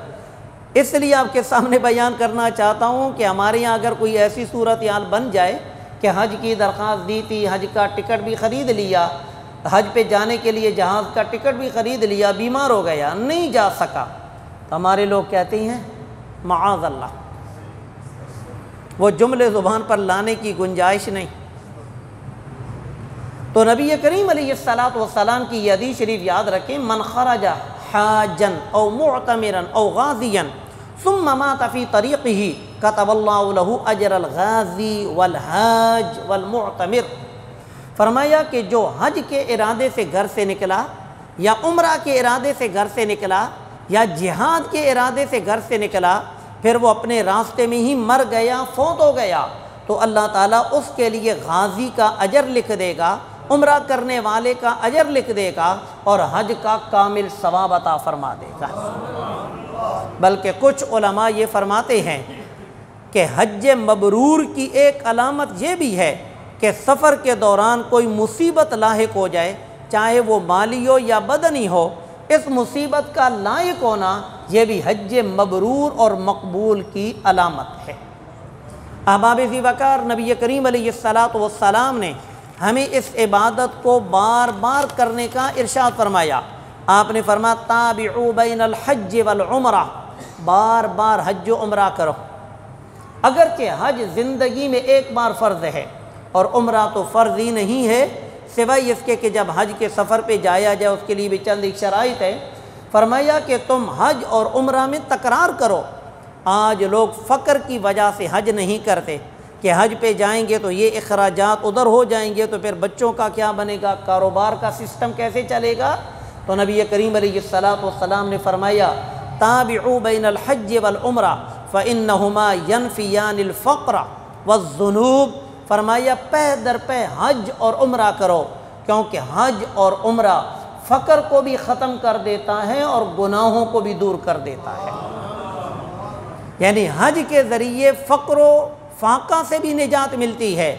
इसलिए आपके सामने बयान करना चाहता हूँ कि हमारे यहाँ अगर कोई ऐसी सूरत हाल बन जाए कि हज की दरख्वास्त दी थी, हज का टिकट भी ख़रीद लिया, हज पे जाने के लिए जहाज़ का टिकट भी ख़रीद लिया, बीमार हो गया, नहीं जा सका, तो हमारे लोग कहते हैं माअज़ल्लाह, वो जुमले ज़ुबान पर लाने की गुंजाइश नहीं। तो नबी करीम अलैहिस्सलातु वस्सलाम की हदीस शरीफ याद रखें, मन खरज हाजन औ मुअतमिरन औ गाज़ियन सुम्मा मात फ़ी तरीक़िही कतबल्लाहु लहू अजरल गाज़ी वल हाज वल मुअतमिर। फरमाया कि जो हज के इरादे से घर से निकला या उम्रा के इरादे से घर से निकला या जिहाद के इरादे से घर से निकला, फिर वो अपने रास्ते में ही मर गया, फौत हो गया, तो अल्लाह ताला उसके लिए गाजी का अजर लिख देगा, उम्रा करने वाले का अजर लिख देगा और हज का कामिल सवाब अता फरमा देगा। बल्कि कुछ उलमा ये फरमाते हैं कि हज मबरूर की एक अलामत ये भी है कि सफ़र के दौरान कोई मुसीबत लाहिक हो जाए, चाहे वो माली हो या बदनी हो, इस मुसीबत का लायक होना यह भी हज मबरूर और मकबूल की अलामत है। अहबाब-ए वक़ार, नबी करीम अलैहिस्सलातु वस्सलाम ने हमें इस इबादत को बार बार करने का इरशाद फरमाया। आपने फरमाया ताबिउ बैनल हज वल उमरा, बार बार हज व उमरा करो। अगरचे हज ज़िंदगी में एक बार फ़र्ज़ है और उमरा तो फ़र्ज़ ही नहीं है, सिवाय इसके कि जब हज के सफ़र पे जाया जाए उसके लिए भी चंद एक शराइत है। फरमाया कि तुम हज और उमरा में तकरार करो। आज लोग फ़क्र की वजह से हज नहीं करते कि हज पे जाएंगे तो ये अखराजात उधर हो जाएंगे, तो फिर बच्चों का क्या बनेगा, कारोबार का सिस्टम कैसे चलेगा। तो नबी करीम अलैहिस्सलातु वस्सलाम ने फरमाया ताबिउ बैनल हज वल उमरा फ़इन्नहुमा यनफ़ियानिल फ़क्र वज़्ज़ुनूब। फरमाया पे दर पे हज और उमरा करो, क्योंकि हज और उमरा फ़क्र को भी ख़त्म कर देता है और गुनाहों को भी दूर कर देता है। यानी हज के ज़रिए फ़क्र फ़ाक़ा से भी निजात मिलती है।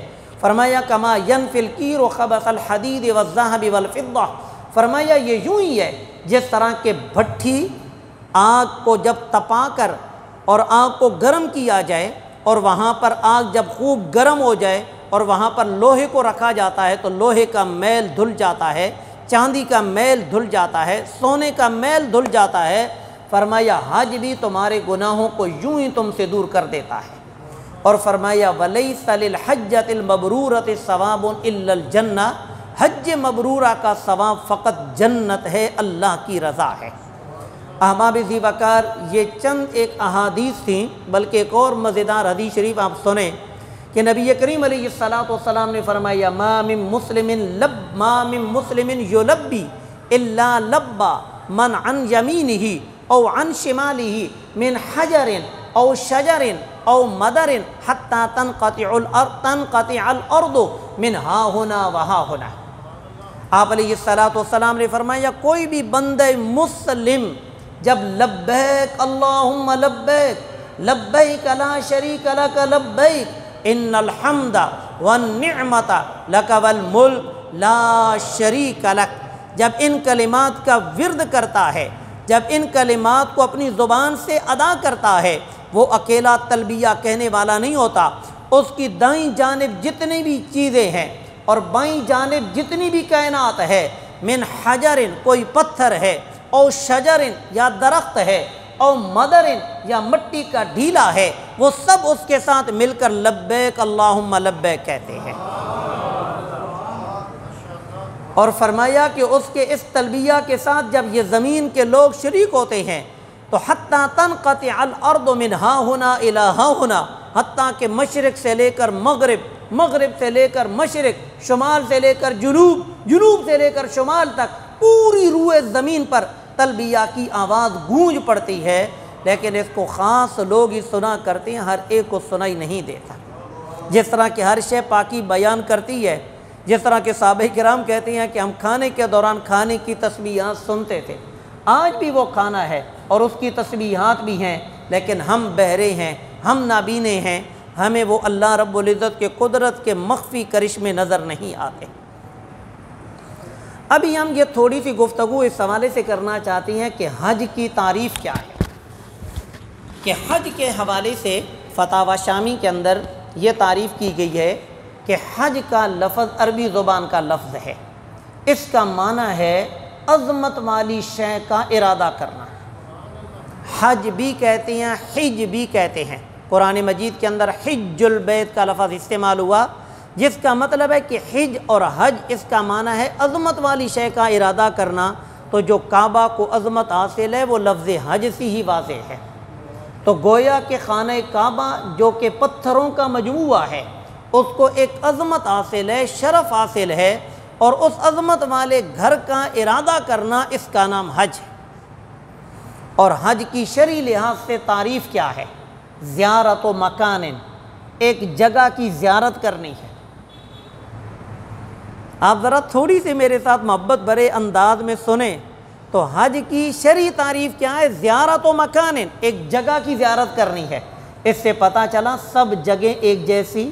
फरमाया कमा यनफ़िल कीर ख़बसल हदीद वज़्ज़हब वल फ़िद्दा। फरमाया ये यूँ ही है जिस तरह के भट्ठी आग को जब तपा कर और आग को गर्म किया जाए और वहाँ पर आग जब खूब गर्म हो जाए और वहाँ पर लोहे को रखा जाता है तो लोहे का मैल धुल जाता है, चांदी का मैल धुल जाता है, सोने का मैल धुल जाता है। फरमाया हज भी तुम्हारे गुनाहों को यूं ही तुमसे दूर कर देता है। और फरमाया वलैसा लिल हज्जतिल मबरूरति सवाबुन इल्लल जन्ना, हज मबरूरा का सवाब फ़कत जन्नत है, अल्लाह की रज़ा है। अहबाब-ए वक़ार, ये चंद एक अहादीस थी, बल्कि एक और मज़ेदार हदीस शरीफ आप सुने कि नबी करीम अलैहिस्सलातु वस्सलाम ने फरमाया मा मिन मुस्लिमिन युलब्बी इल्ला लब्बा मन अन यमीनिही औ अन शिमालिही मिन हजरिन औ शजरिन औ मदरिन हत्ता तनक़तिअल अर्दु मिन हाहुना व हाहुना। आप अलैहिस्सलातु वस्सलाम ने फरमाया कोई भी बंदे मुस्लिम जब लब्बैक अल्लाहुम्मा लब्बैक लब्बैक ला शरीक लक लब्बैक इन्नल हम्दा वन निअमता लक वल मुल्क ला शरीक लक, जब इन कलिमात का विर्द करता है, जब इन कलिमात को अपनी ज़ुबान से अदा करता है, वो अकेला तलबिया कहने वाला नहीं होता। उसकी दाईं जानिब जितनी भी चीज़ें हैं और बाईं जानिब जितनी भी कायनात है, मिन हजरिन कोई पत्थर है, और शजरिन या दरख्त है, और मदरिन या मिट्टी का ढीला है, वो सब उसके साथ मिलकर लब्बैक अल्लाहुम्मा लब्बैक कहते हैं। और फरमाया कि उसके इस तलबिया के साथ जब ये ज़मीन के लोग शरीक होते हैं तो हत्ता तनक़तिअल अर्दु मिन हाहुना इला हाहुना, हत्ता के मशरिक़ से लेकर मग़रिब, मग़रिब से लेकर मशरिक़, शुमाल से लेकर जुनूब, जुनूब से लेकर शुमाल तक पूरी रूए ज़मीन पर तलबिया की आवाज़ गूंज पड़ती है। लेकिन इसको ख़ास लोग ही सुना करते हैं, हर एक को सुनाई नहीं देता। जिस तरह की हर शय पाकी बयान करती है, जिस तरह के साहबे किराम कहते हैं कि हम खाने के दौरान खाने की तस्बीहात सुनते थे, आज भी वो खाना है और उसकी तस्बीहात भी हैं, लेकिन हम बहरे हैं, हम नाबीने हैं, हमें वो अल्लाह रब्बुल इज़्ज़त के कुदरत के मख्फी करिश्मे नज़र नहीं आते। अभी हम ये थोड़ी सी गुफ्तगू इस हवाले से करना चाहते हैं कि हज की तारीफ़ क्या है। कि हज के हवाले से फतावा शामी के अंदर ये तारीफ़ की गई है कि हज का लफ्ज़ अरबी ज़ुबान का लफ्ज़ है, इसका माना है अज़मत वाली शय का इरादा करना। हज भी कहते हैं, हिज भी कहते हैं। कुरान मजीद के अंदर हिज्जुल बैत का लफ्ज़ इस्तेमाल हुआ, जिसका मतलब है कि हिज और हज इसका माना है अज़मत वाली शय का इरादा करना। तो जो काबा को अज़मत हासिल है वो लफ्ज़ हज से ही वाज़ेह है। तो गोया के खाने काबा जो कि पत्थरों का मजमूआ है, उसको एक अज़मत हासिल है, शरफ़ हासिल है, और उस अज़मत वाले घर का इरादा करना, इसका नाम हज है। और हज की शरई लिहाज से तारीफ़ क्या है? ज़ियारत व मकानिन, एक जगह की ज़ियारत करनी है। आप ज़रा थोड़ी सी मेरे साथ मोहब्बत भरे अंदाज में सुने तो हज की शरई तारीफ़ क्या है? ज़ियारत व मकानिन, एक जगह की ज़ियारत करनी है। इससे पता चला सब जगह एक जैसी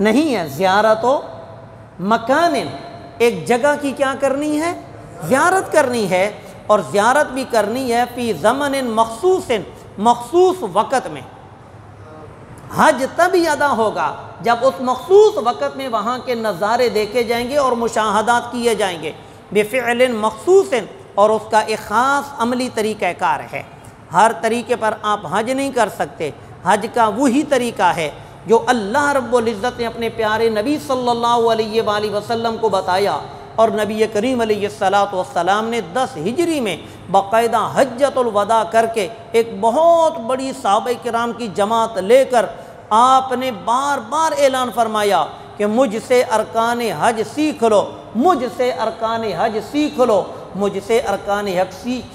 नहीं है। ज़ियारत व मकानिन, एक जगह की क्या करनी है? ज़ियारत करनी है। और ज़ियारत भी करनी है फ़ी ज़मनिन मख़सूसिन, मख़सूस वक़्त में। हज तभी अदा होगा जब उस मख़सूस वक़्त में वहाँ के नज़ारे देखे जाएंगे और मुशाहदात किए जाएंगे बिफ़िअलिन मख़सूसिन, और उसका एक ख़ास अमली तरीक़ाकार है। हर तरीके पर आप हज नहीं कर सकते। हज का वही तरीका है जो अल्लाह रब्बुल इज़्ज़त ने अपने प्यारे नबी सल्लल्लाहु अलैहि वसल्लम को बताया, और नबी करीम अलैहिस्सलातु वस्सलाम ने 10 हिजरी में बाकायदा हज्जतुल वदा करके एक बहुत बड़ी सहाबा किराम की जमात लेकर आपने बार बार ऐलान फरमाया कि मुझसे अरकान हज सीख लो, मुझसे अरकान हज सीख लो, मुझसे अरकान हज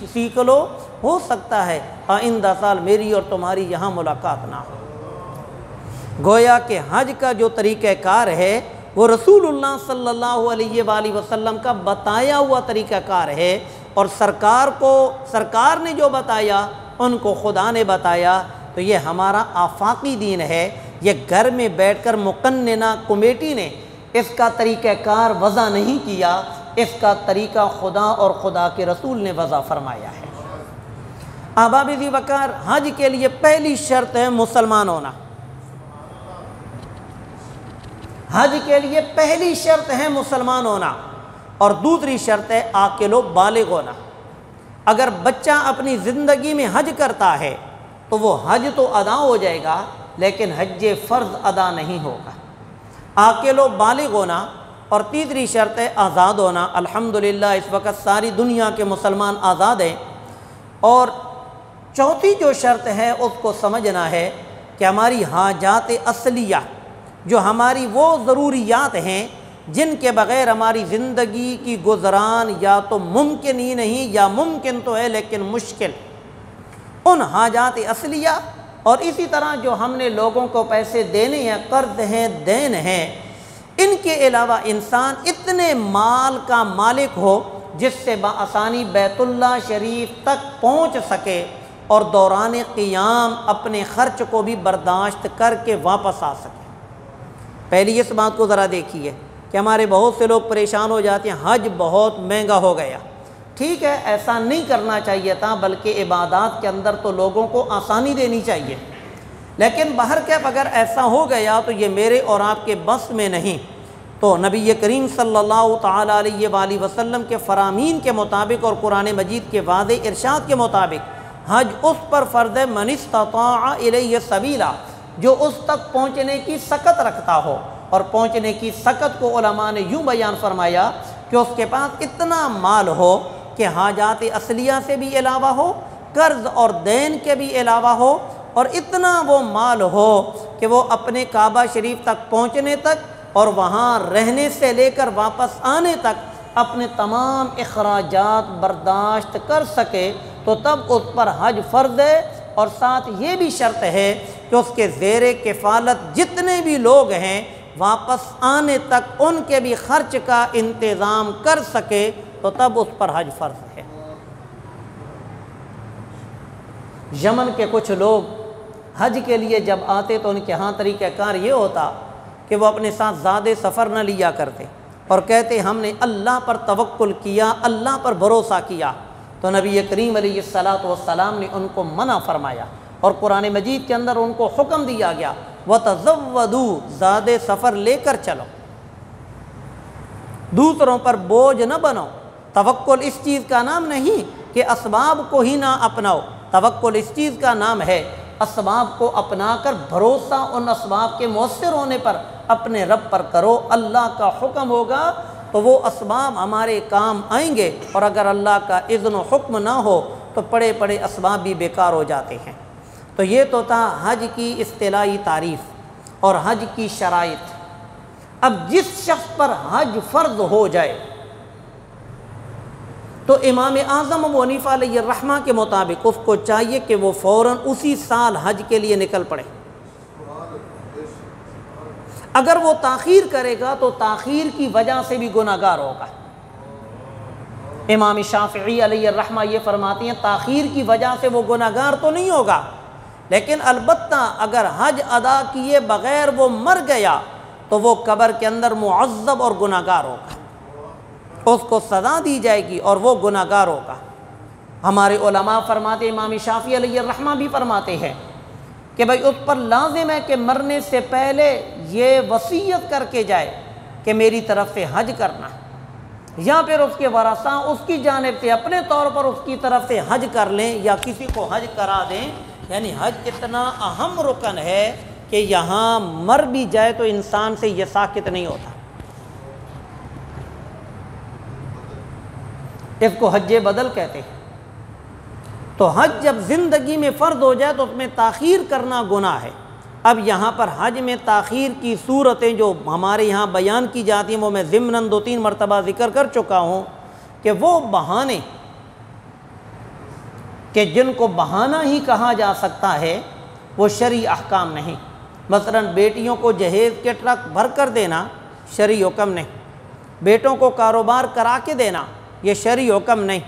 सीख लो। हो सकता है आइंदा साल मेरी और तुम्हारी यहाँ मुलाकात ना हो। गोया के हज का जो तरीक़ाकार है वो रसूलुल्लाह सल्लल्लाहु अलैहि वसल्लम का बताया हुआ तरीक़ाकार है, और सरकार ने जो बताया उनको खुदा ने बताया। तो ये हमारा आफाकी दीन है। ये घर में बैठकर मुकन्नना कमेटी ने इसका तरीक़ाकार वज़ा नहीं किया, इसका तरीक़ा खुदा और खुदा के रसूल ने वज़ा फरमाया है। अहबाब ज़ी वक़ार, हज के लिए पहली शर्त है मुसलमान होना। हज के लिए पहली शर्त है मुसलमान होना, और दूसरी शर्त है आकिलो बालिग होना। अगर बच्चा अपनी ज़िंदगी में हज करता है तो वो हज तो अदा हो जाएगा, लेकिन हज फ़र्ज़ अदा नहीं होगा। आकिलो बालिग होना, और तीसरी शर्त है आज़ाद होना। अल्हम्दुलिल्लाह इस वक्त सारी दुनिया के मुसलमान आज़ाद हैं। और चौथी जो शर्त है उसको समझना है कि हमारी हाजात असलिया, जो हमारी वो ज़रूरियात हैं जिनके बग़ैर हमारी ज़िंदगी की गुज़रान या तो मुमकिन ही नहीं, या मुमकिन तो है लेकिन मुश्किल, उन हाजात असलिया। और इसी तरह जो हमने लोगों को पैसे देने हैं, कर्ज़ हैं, देन हैं, इनके अलावा इंसान इतने माल का मालिक हो जिससे बाआसानी बैतुल्लाह शरीफ तक पहुँच सके, और दौरान क़ियाम अपने ख़र्च को भी बर्दाश्त करके वापस आ सके। पहली इस बात को ज़रा देखिए कि हमारे बहुत से लोग परेशान हो जाते हैं, हज बहुत महंगा हो गया। ठीक है, ऐसा नहीं करना चाहिए था, बल्कि इबादत के अंदर तो लोगों को आसानी देनी चाहिए। लेकिन बहरकैफ अगर ऐसा हो गया तो ये मेरे और आपके बस में नहीं। तो नबी करीम सल्लल्लाहु तआला अलैहि वसल्लम के फ़रामीन के मुताबिक और कुरान मजीद के वाज़ेह इरशाद के मुताबिक हज उस पर फ़र्ज़ है मन इस्तताअ इलैहि सबीला, जो उस तक पहुँचने की सकत रखता हो। और पहुँचने की सकत को उलमा ने यूँ बयान फरमाया कि उसके पास इतना माल हो कि हाजात असलिया से भी अलावा हो, कर्ज़ और देन के भी अलावा हो, और इतना वो माल हो कि वो अपने काबा शरीफ तक पहुँचने तक और वहाँ रहने से लेकर वापस आने तक अपने तमाम अखराजात बर्दाश्त कर सके, तो तब उस पर हज फ़र्ज़ है। और साथ ये भी शर्त है कि उसके ज़ेरे किफ़ालत जितने भी लोग हैं वापस आने तक उनके भी ख़र्च का इंतज़ाम कर सके, तो तब उस पर हज फ़र्ज़ है। यमन के कुछ लोग हज के लिए जब आते तो उनके यहाँ तरीक़ाकार ये होता कि वो अपने साथ ज़्यादा सफ़र न लिया करते और कहते हमने अल्लाह पर तवक्कुल किया, अल्लाह पर भरोसा किया। तो नबी करीम अलैहिस्सलातु वस्सलाम ने उनको मना फरमाया और कुरान मजीद के अंदर उनको हुक्म दिया गया वतज़व्वदू, ज़्यादा सफ़र लेकर चलो, दूसरों पर बोझ न बनो। तवक्कुल इस चीज़ का नाम नहीं कि असबाब को ही ना अपनाओ, तवक्कुल इस चीज़ का नाम है असबाब को अपनाकर भरोसा उन असबाब के मौसर होने पर अपने रब पर करो। अल्लाह का हुक्म होगा तो वो असबाब हमारे काम आएंगे, और अगर अल्लाह का इज़्न हुक्म ना हो तो पड़े पड़े असबाब भी बेकार हो जाते हैं। तो ये तो था हज की इस्तिलाही तारीफ़ और हज की शराइत। अब जिस शख्स पर हज फ़र्ज़ हो जाए तो इमाम आज़म अबू हनीफ़ा अलैहि रहमा के मुताबिक उसको चाहिए कि वो फ़ौरन उसी साल हज के लिए निकल पड़े। अगर वो ताख़ीर करेगा तो ताख़ीर की वजह से भी गुनाहगार होगा। इमाम शाफ़िई अलैहि रहमा ये फरमाते हैं ताख़ीर की वजह से वो गुनाहगार तो नहीं होगा, लेकिन अलबत्ता अगर हज अदा किए बग़ैर वो मर गया तो वो कब्र के अंदर मुअज़्ज़ब और गुनाहगार होगा, उसको सज़ा दी जाएगी और वो गुनाहगार होगा। हमारे उलमा फरमाते, इमाम शाफ़िई अलैहि रहमा भी फरमाते हैं कि भाई उस पर लाजिम है कि मरने से पहले ये वसीयत करके जाए कि मेरी तरफ से हज करना, या फिर उसके वरासा उसकी जानिब से अपने तौर पर उसकी तरफ से हज कर लें या किसी को हज करा दें। यानी हज इतना अहम रुकन है कि यहाँ मर भी जाए तो इंसान से ये साकित नहीं होता। इसको हज बदल कहते हैं। तो हज जब ज़िंदगी में फ़र्ज़ हो जाए तो उसमें ताख़ीर करना गुनाह है। अब यहाँ पर हज में ताख़ीर की सूरतें जो हमारे यहाँ बयान की जाती हैं वो मैं ज़िम्नन 2-3 मरतबा ज़िक्र कर चुका हूँ कि वो बहाने कि जिनको बहाना ही कहा जा सकता है वो शरई अहकाम नहीं। मसलन बेटियों को जहेज़ के ट्रक भर कर देना शरई हुक्म नहीं, बेटों को कारोबार करा के देना ये शरई हुक्म नहीं,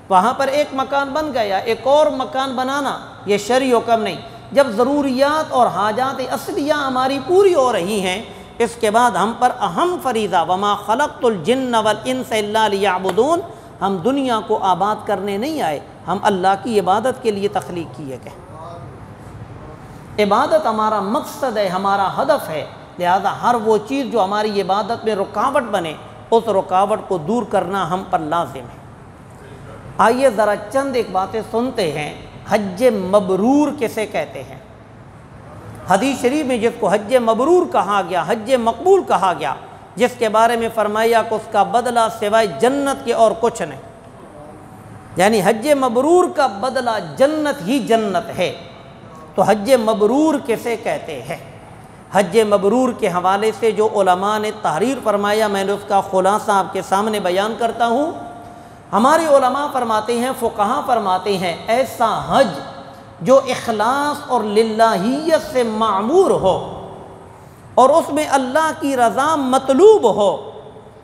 वहाँ पर एक मकान बन गया एक और मकान बनाना ये शरई हुक्म नहीं। जब ज़रूरियात और हाजात असलिया हमारी पूरी हो रही हैं इसके बाद हम पर अहम फ़रीज़ा वमा खलक़्तुल जिन्न वल इंसा इल्ला लियअबुदून, हम दुनिया को आबाद करने नहीं आए, हम अल्लाह की इबादत के लिए तख्लीक़ किए गए। इबादत हमारा मकसद है, हमारा हदफ है, लिहाजा हर वो चीज़ जो हमारी इबादत में रुकावट बने उस रुकावट को दूर करना हम पर लाजिम है। आइए ज़रा चंद एक बातें सुनते हैं। हज मबरूर किसे कहते हैं? हदीस शरीफ में जिसको हज मबरूर कहा गया, हज मकबूल कहा गया, जिसके बारे में फरमाया कि उसका बदला सिवाय जन्नत के और कुछ नहीं, यानी हज मबरूर का बदला जन्नत ही जन्नत है। तो हज मबरूर किसे कहते हैं? हज मबरूर के हवाले से जो उलमा ने तहरीर फरमाया मैंने उसका खुलासा आपके सामने बयान करता हूँ। हमारे उलमा फरमाते हैं, फ़ुक़हा फरमाते हैं, ऐसा हज जो इखलास और लिल्लाहियत से मामूर हो और उसमें अल्लाह की रज़ा मतलूब हो,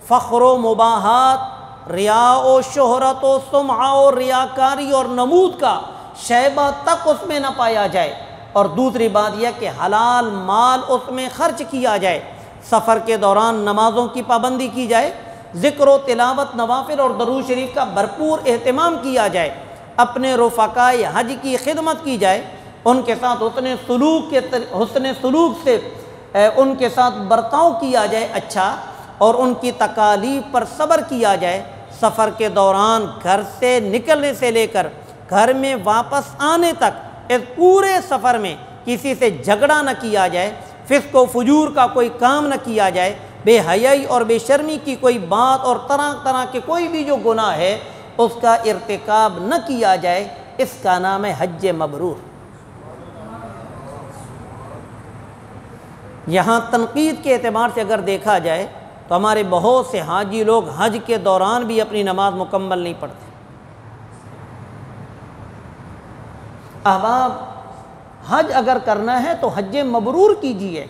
फ़ख्र मुबाहात, रिया व शोहरत व सुमआ और रियाकारी और नमूद का शैबा तक उसमें न पाया जाए। और दूसरी बात यह कि हलाल माल उसमें ख़र्च किया जाए, सफ़र के दौरान नमाज़ों की पाबंदी की जाए, ज़िक्र व तिलावत नवाफिल और दरूद शरीफ का भरपूर एहतमाम किया जाए, अपने रुफ़क़ाए हज की खिदमत की जाए, उनके साथ हुस्न सलूक से उनके साथ बर्ताव किया जाए अच्छा, और उनकी तकालीफ पर सब्र किया जाए। सफ़र के दौरान घर से निकलने से लेकर घर में वापस आने तक इस पूरे सफ़र में किसी से झगड़ा न किया जाए, फ़िस्क़ व फ़ुजूर का कोई काम न किया जाए, बेहयाई और बेशर्मी की कोई बात और तरह तरह के कोई भी जो गुनाह है उसका इर्तिकाब न किया जाए। इसका नाम है हज मबरूर। यहाँ तनकीद के एतबार से अगर देखा जाए तो हमारे बहुत से हाजी लोग हज के दौरान भी अपनी नमाज मुकम्मल नहीं पढ़ते। अहबाब, हज अगर करना है तो हज मबरूर कीजिए,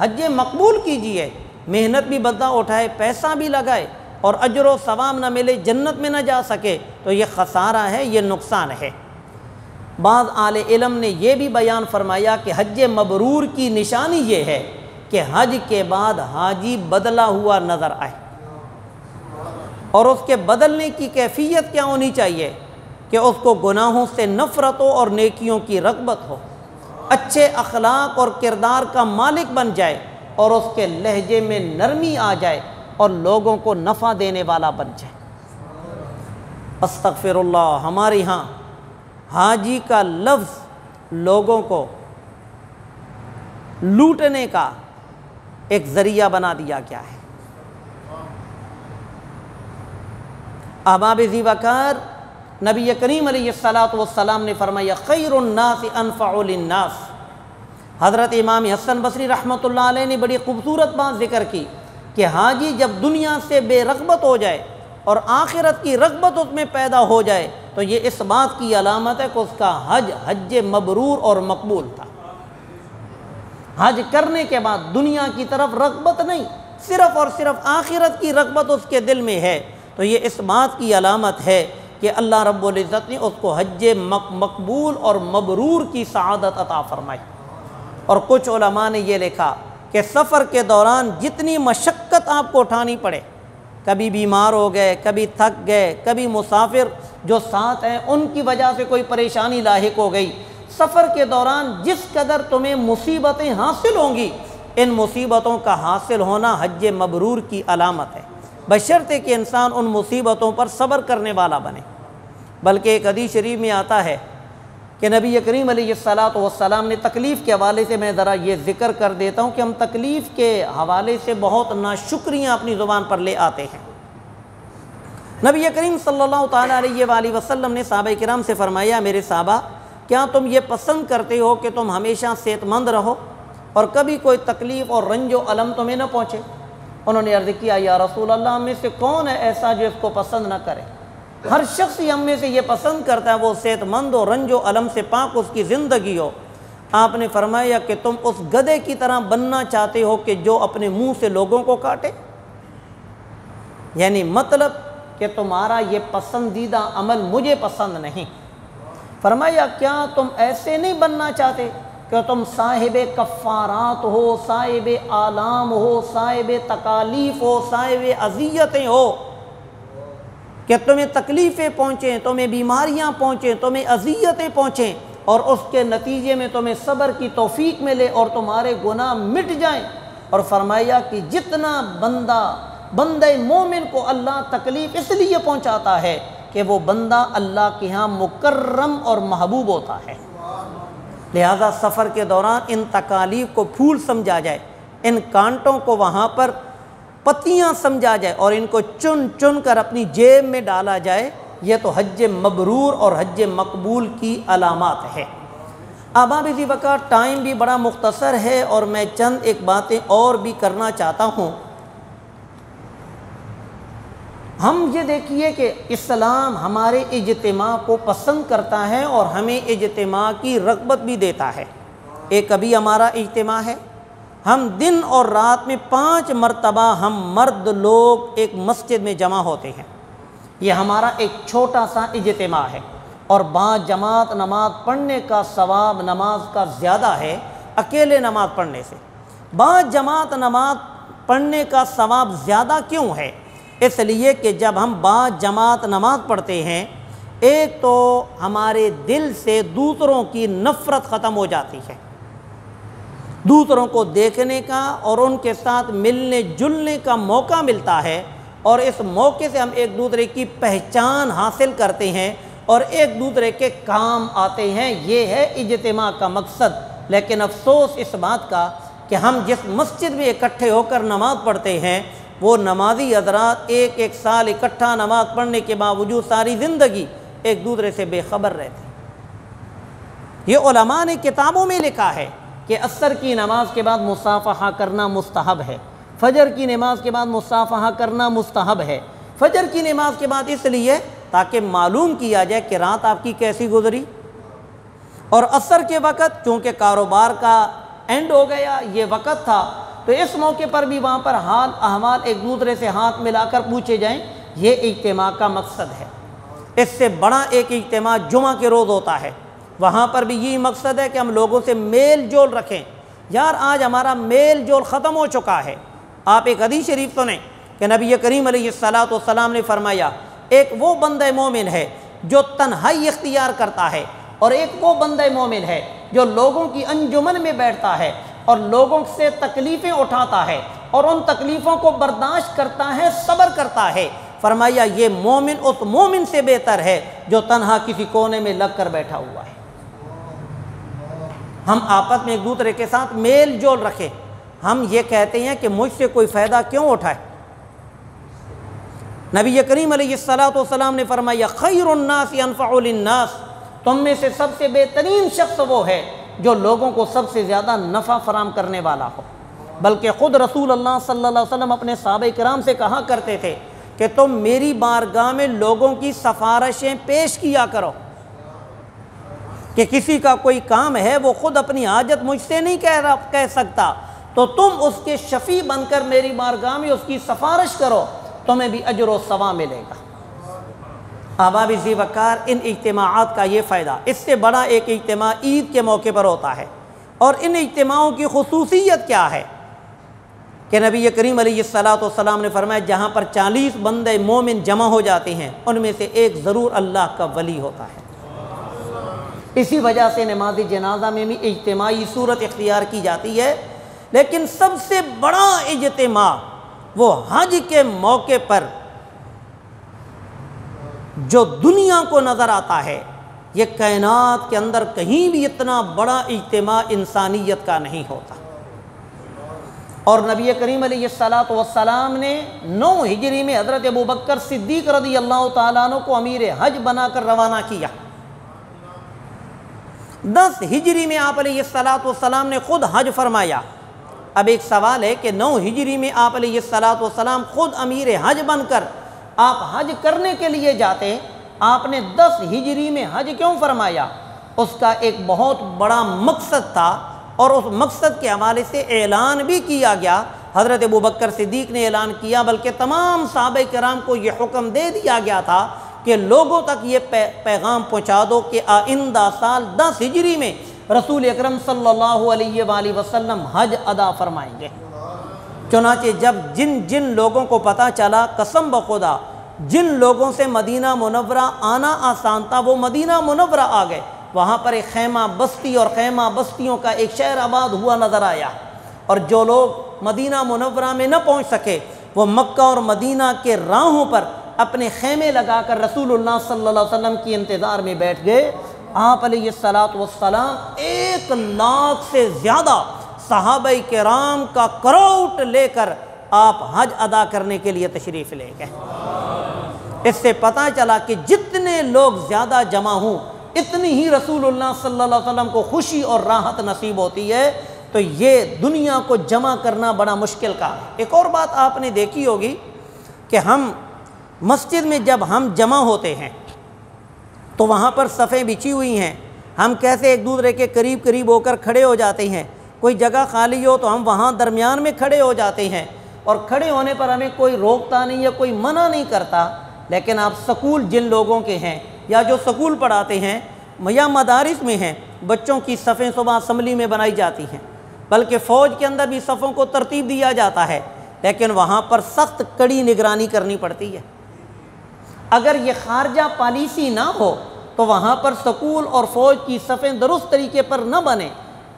हज मकबूल कीजिए, मेहनत भी बंदा उठाए, पैसा भी लगाए और अजर व सवाब न मिले, जन्नत में न जा सके तो ये खसारा है, ये नुकसान है। बाज़ आले इल्म ने यह भी बयान फरमाया कि हज मबरूर की निशानी ये है कि हज के बाद हाजी बदला हुआ नज़र आए, और उसके बदलने की कैफियत क्या होनी चाहिए कि उसको गुनाहों से नफ़रत हो और नेकियों की रग़बत हो, अच्छे अखलाक और किरदार का मालिक बन जाए और उसके लहजे में नरमी आ जाए और लोगों को नफ़ा देने वाला बन जाए। अस्तग़फ़िरुल्लाह, हमारे यहाँ हाजी का लफ्ज़ लोगों को लूटने का एक ज़रिया बना दिया गया है। अहबाब ज़ी वक़ार, नबी करीम अलैहिस्सलातु वस्सलाम ने फरमाया खैरुन्नास अनफ़उ लिन्नास। हज़रत इमाम हसन बसरी रहमतुल्लाह अलैह ने बड़ी खूबसूरत बात ज़िक्र की कि हाजी जब दुनिया से बेरग़बत हो जाए और आखिरत की रग़बत उसमें पैदा हो जाए तो ये इस बात की अलामत है कि उसका हज मबरूर और मकबूल था। हज करने के बाद दुनिया की तरफ रग़बत नहीं, सिर्फ़ और सिर्फ आखिरत की रग़बत उसके दिल में है, तो ये इस बात की अलामत है कि अल्लाह रब्बुल इज़्ज़त ने उसको हज मकबूल और मबरूर की सआदत अता फरमाई। और कुछ उलमा ने यह लिखा कि सफ़र के दौरान जितनी मशक्क़त आपको उठानी पड़े, कभी बीमार हो गए, कभी थक गए, कभी मुसाफिर जो साथ हैं उनकी वजह से कोई परेशानी लाहिक हो गई, सफ़र के दौरान जिस कदर तुम्हें मुसीबतें हासिल होंगी, इन मुसीबतों का हासिल होना हज मबरूर की अलामत है, बशर्ते कि इंसान उन मुसीबतों पर सब्र करने वाला बने। बल्कि एक हदीस शरीफ में आता है कि नबी करीम अलैहिस्सलातु वस्सलाम ने तकलीफ़ के हवाले से, मैं ज़रा ये ज़िक्र कर देता हूँ कि हम तकलीफ़ के हवाले से बहुत नाशुक्रियाँ अपनी ज़ुबान पर ले आते हैं। नबी करीम सल्लल्लाहु ताला अलैहि वसल्लम ने सहाबा किराम से फ़रमाया, मेरे सहाबा क्या तुम ये पसंद करते हो कि तुम हमेशा सेहतमंद रहो और कभी कोई तकलीफ़ और रंजो अलम तुम्हें न पहुँचे? उन्होंने अर्ज़ किया, या रसूल अल्लाह, हम में से कौन है ऐसा जो इसको पसंद न करे? हर शख्स ही हम में से ये पसंद करता है वो सेहतमंद हो, रंजो अलम से पाक उसकी ज़िंदगी हो। आपने फरमाया कि तुम उस गधे की तरह बनना चाहते हो कि जो अपने मुंह से लोगों को काटे, यानी मतलब कि तुम्हारा ये पसंदीदा अमल मुझे पसंद नहीं। फरमाया क्या तुम ऐसे नहीं बनना चाहते कि तुम साहिब कफ़ारात हो, साहिब आलाम हो, साहिब तकालीफ़ हो, साहिब अज़ियतें हो, कि तुम्हें तकलीफ़ें पहुँचें, तुम्हें बीमारियाँ पहुँचें, तुम्हें अज़ियतें पहुँचें और उसके नतीजे में तुम्हें सब्र की तौफ़ीक मिले और तुम्हारे गुनाह मिट जाएं। और फरमाया कि जितना बंदे मोमिन को अल्लाह तकलीफ़ इसलिए पहुँचाता है कि वो बंदा अल्लाह के यहाँ मुकर्रम और महबूब होता है। लिहाजा सफ़र के दौरान इन तकालीफ़ को फूल समझा जाए, इन कांटों को वहाँ पर पत्तियाँ समझा जाए और इनको चुन चुन कर अपनी जेब में डाला जाए, यह तो हज मबरूर और हज मकबूल की अलामात है। अब इसी वक्त टाइम भी बड़ा मुख्तसर है और मैं चंद एक बातें और भी करना चाहता हूँ। हम ये देखिए कि इस्लाम हमारे इज्तिमा को पसंद करता है और हमें इज्तिमा की रग़बत भी देता है। एक अभी हमारा इज्तिमा है, हम दिन और रात में 5 मरतबा हम मर्द लोग एक मस्जिद में जमा होते हैं। ये हमारा एक छोटा सा इज्तिमा है और बाजमात नमाज पढ़ने का सवाब नमाज का ज़्यादा है अकेले नमाज पढ़ने से। बाजमात नमाज पढ़ने का सवाब ज़्यादा क्यों है? इसलिए कि जब हम बाजमात नमाज पढ़ते हैं, एक तो हमारे दिल से दूसरों की नफ़रत ख़त्म हो जाती है, दूसरों को देखने का और उनके साथ मिलने जुलने का मौका मिलता है और इस मौके से हम एक दूसरे की पहचान हासिल करते हैं और एक दूसरे के काम आते हैं। ये है इज्तिमा का मकसद। लेकिन अफसोस इस बात का कि हम जिस मस्जिद में इकट्ठे होकर नमाज़ पढ़ते हैं वो नमाजी हज़रात एक एक साल इकट्ठा नमाज़ पढ़ने के बावजूद सारी ज़िंदगी एक दूसरे से बेखबर रहते। ये उलमा ने किताबों में लिखा है कि असर की नमाज के बाद मुसाफ़हा करना मुस्तहब है, फ़जर की नमाज के बाद मुसाफ़हा करना मुस्तहब है। फ़जर की नमाज के बाद इसलिए ताकि मालूम किया जाए कि रात आपकी कैसी गुजरी, और असर के वक़्त चूँकि कारोबार का एंड हो गया, ये वक़्त था, तो इस मौके पर भी वहाँ पर हाल अहवाल एक दूसरे से हाथ मिलाकर पूछे जाएं। ये इज्तिमा का मकसद है। इससे बड़ा एक इज्तिमा जुमा के रोज़ होता है, वहाँ पर भी यही मकसद है कि हम लोगों से मेल जोल रखें। यार आज हमारा मेल जोल ख़त्म हो चुका है। आप एक हदीस शरीफ सुने कि नबी करीम अलैहिस्सलातु वस्सलाम ने फरमाया, एक वो बंदा मोमिन है जो तन्हाई इख्तियार करता है और एक वो बंदा मोमिन है जो लोगों की अंजुमन में बैठता है और लोगों से तकलीफ़ें उठाता है और उन तकलीफ़ों को बर्दाश्त करता है, सब्र करता है। फरमाया ये मोमिन उस मोमिन से बेहतर है जो तन्हा किसी कोने में लग कर बैठा हुआ है। हम आपस में एक दूसरे के साथ मेल जोल रखें। हम ये कहते हैं कि मुझसे कोई फ़ायदा क्यों उठाए, नबी करीम अलैहिस्सलाम ने फरमाया खैरुन्नास अनफ़उ लिन्नास, तुम में से सबसे बेहतरीन शख्स वो है जो लोगों को सबसे ज़्यादा नफ़ा फराम करने वाला हो। बल्कि ख़ुद रसूल अल्लाह सल्लल्लाहु अलैहि वसल्लम अपने सहाबा किराम से कहा करते थे कि तुम मेरी बारगाह में लोगों की सिफारिशें पेश किया करो, कि किसी का कोई काम है वो ख़ुद अपनी हाजत मुझसे नहीं कह सकता, तो तुम उसके शफ़ी बनकर मेरी बारगाह में उसकी सिफारिश करो, तुम्हें भी अजर व सवाब मिलेगा। अहबाब ज़ी वक़ार, इन इज्तिमाआत का ये फ़ायदा, इससे बड़ा एक इज्तिमा ईद के मौके पर होता है। और इन इज्तिमाओं की खुसूसियत क्या है कि नबी करीम अलैहिस्सलाम ने फरमाया जहाँ पर 40 बंदे मोमिन जमा हो जाते हैं उनमें से एक ज़रूर अल्लाह का वली होता है। इसी वजह से नमाज जनाजा में भी इज्तिमाई सूरत इख्तियार की जाती है। लेकिन सबसे बड़ा इज्तिमा वो हज के मौके पर जो दुनिया को नज़र आता है, ये कायनात के अंदर कहीं भी इतना बड़ा इज्तिमा इंसानियत का नहीं होता। और नबी करीम अलैहिस्सलाम ने 9 हिजरी में हज़रत अबू बकर सिद्दीक़ रज़ी अल्लाह तआला अन्हु को अमीर हज बनाकर रवाना किया। 10 हिजरी में आप अलैहिस्सलाम ने ख़ुद हज फरमाया। अब एक सवाल है कि 9 हिजरी में आप अलैहिस्सलाम ख़ुद अमीर हज बनकर आप हज करने के लिए जाते, आपने 10 हिजरी में हज क्यों फरमाया? उसका एक बहुत बड़ा मकसद था और उस मकसद के हवाले से ऐलान भी किया गया। हज़रत अबू बकर सिद्दीक़ ने ऐलान किया, बल्कि तमाम सहाबा किराम को ये हुक्म दे दिया गया था कि लोगों तक ये पैगाम पहुँचा दो कि आइंदा साल 10 हिजरी में रसूल अकरम सल्लल्लाहु अलैहि वसल्लम हज अदा फरमाएंगे। चुनाचे जब जिन जिन लोगों को पता चला, कसम बखुदा जिन लोगों से मदीना मुनव्वरा आना आसान था वो मदीना मुनव्वरा आ गए। वहाँ पर एक खैमा बस्ती और खैमा बस्तियों का एक शहर आबाद हुआ नज़र आया। और जो लोग मदीना मुनव्वरा में न पहुँच सके वो मक्का और मदीना के राहों पर अपने खैमे लगाकर रसूलुल्लाह सल्लल्लाहु अलैहि वसल्लम की इंतज़ार में बैठ गए। आप अलैहिस्सलातु वस्सलाम 1 लाख से ज़्यादा सहाबाई किराम का क्राउड लेकर आप हज अदा करने के लिए तशरीफ़ ले गए। इससे पता चला कि जितने लोग ज़्यादा जमा हों इतनी ही रसूलुल्लाह सल्लल्लाहु अलैहि वसल्लम को खुशी और राहत नसीब होती है। तो ये दुनिया को जमा करना बड़ा मुश्किल काम है। एक और बात आपने देखी होगी कि हम मस्जिद में जब हम जमा होते हैं तो वहाँ पर सफ़ें बिछी हुई हैं, हम कैसे एक दूसरे के करीब करीब होकर खड़े हो जाते हैं। कोई जगह खाली हो तो हम वहाँ दरमियान में खड़े हो जाते हैं और खड़े होने पर हमें कोई रोकता नहीं या कोई मना नहीं करता। लेकिन आप स्कूल जिन लोगों के हैं या जो स्कूल पढ़ाते हैं या मदारिस में हैं, बच्चों की सफ़ें सुबह असम्बली में बनाई जाती हैं, बल्कि फ़ौज के अंदर भी सफ़ों को तरतीब दिया जाता है, लेकिन वहाँ पर सख्त कड़ी निगरानी करनी पड़ती है। अगर ये खारजा पॉलिसी ना हो तो वहाँ पर स्कूल और फ़ौज की सफ़ें दुरुस्त तरीके पर न बने।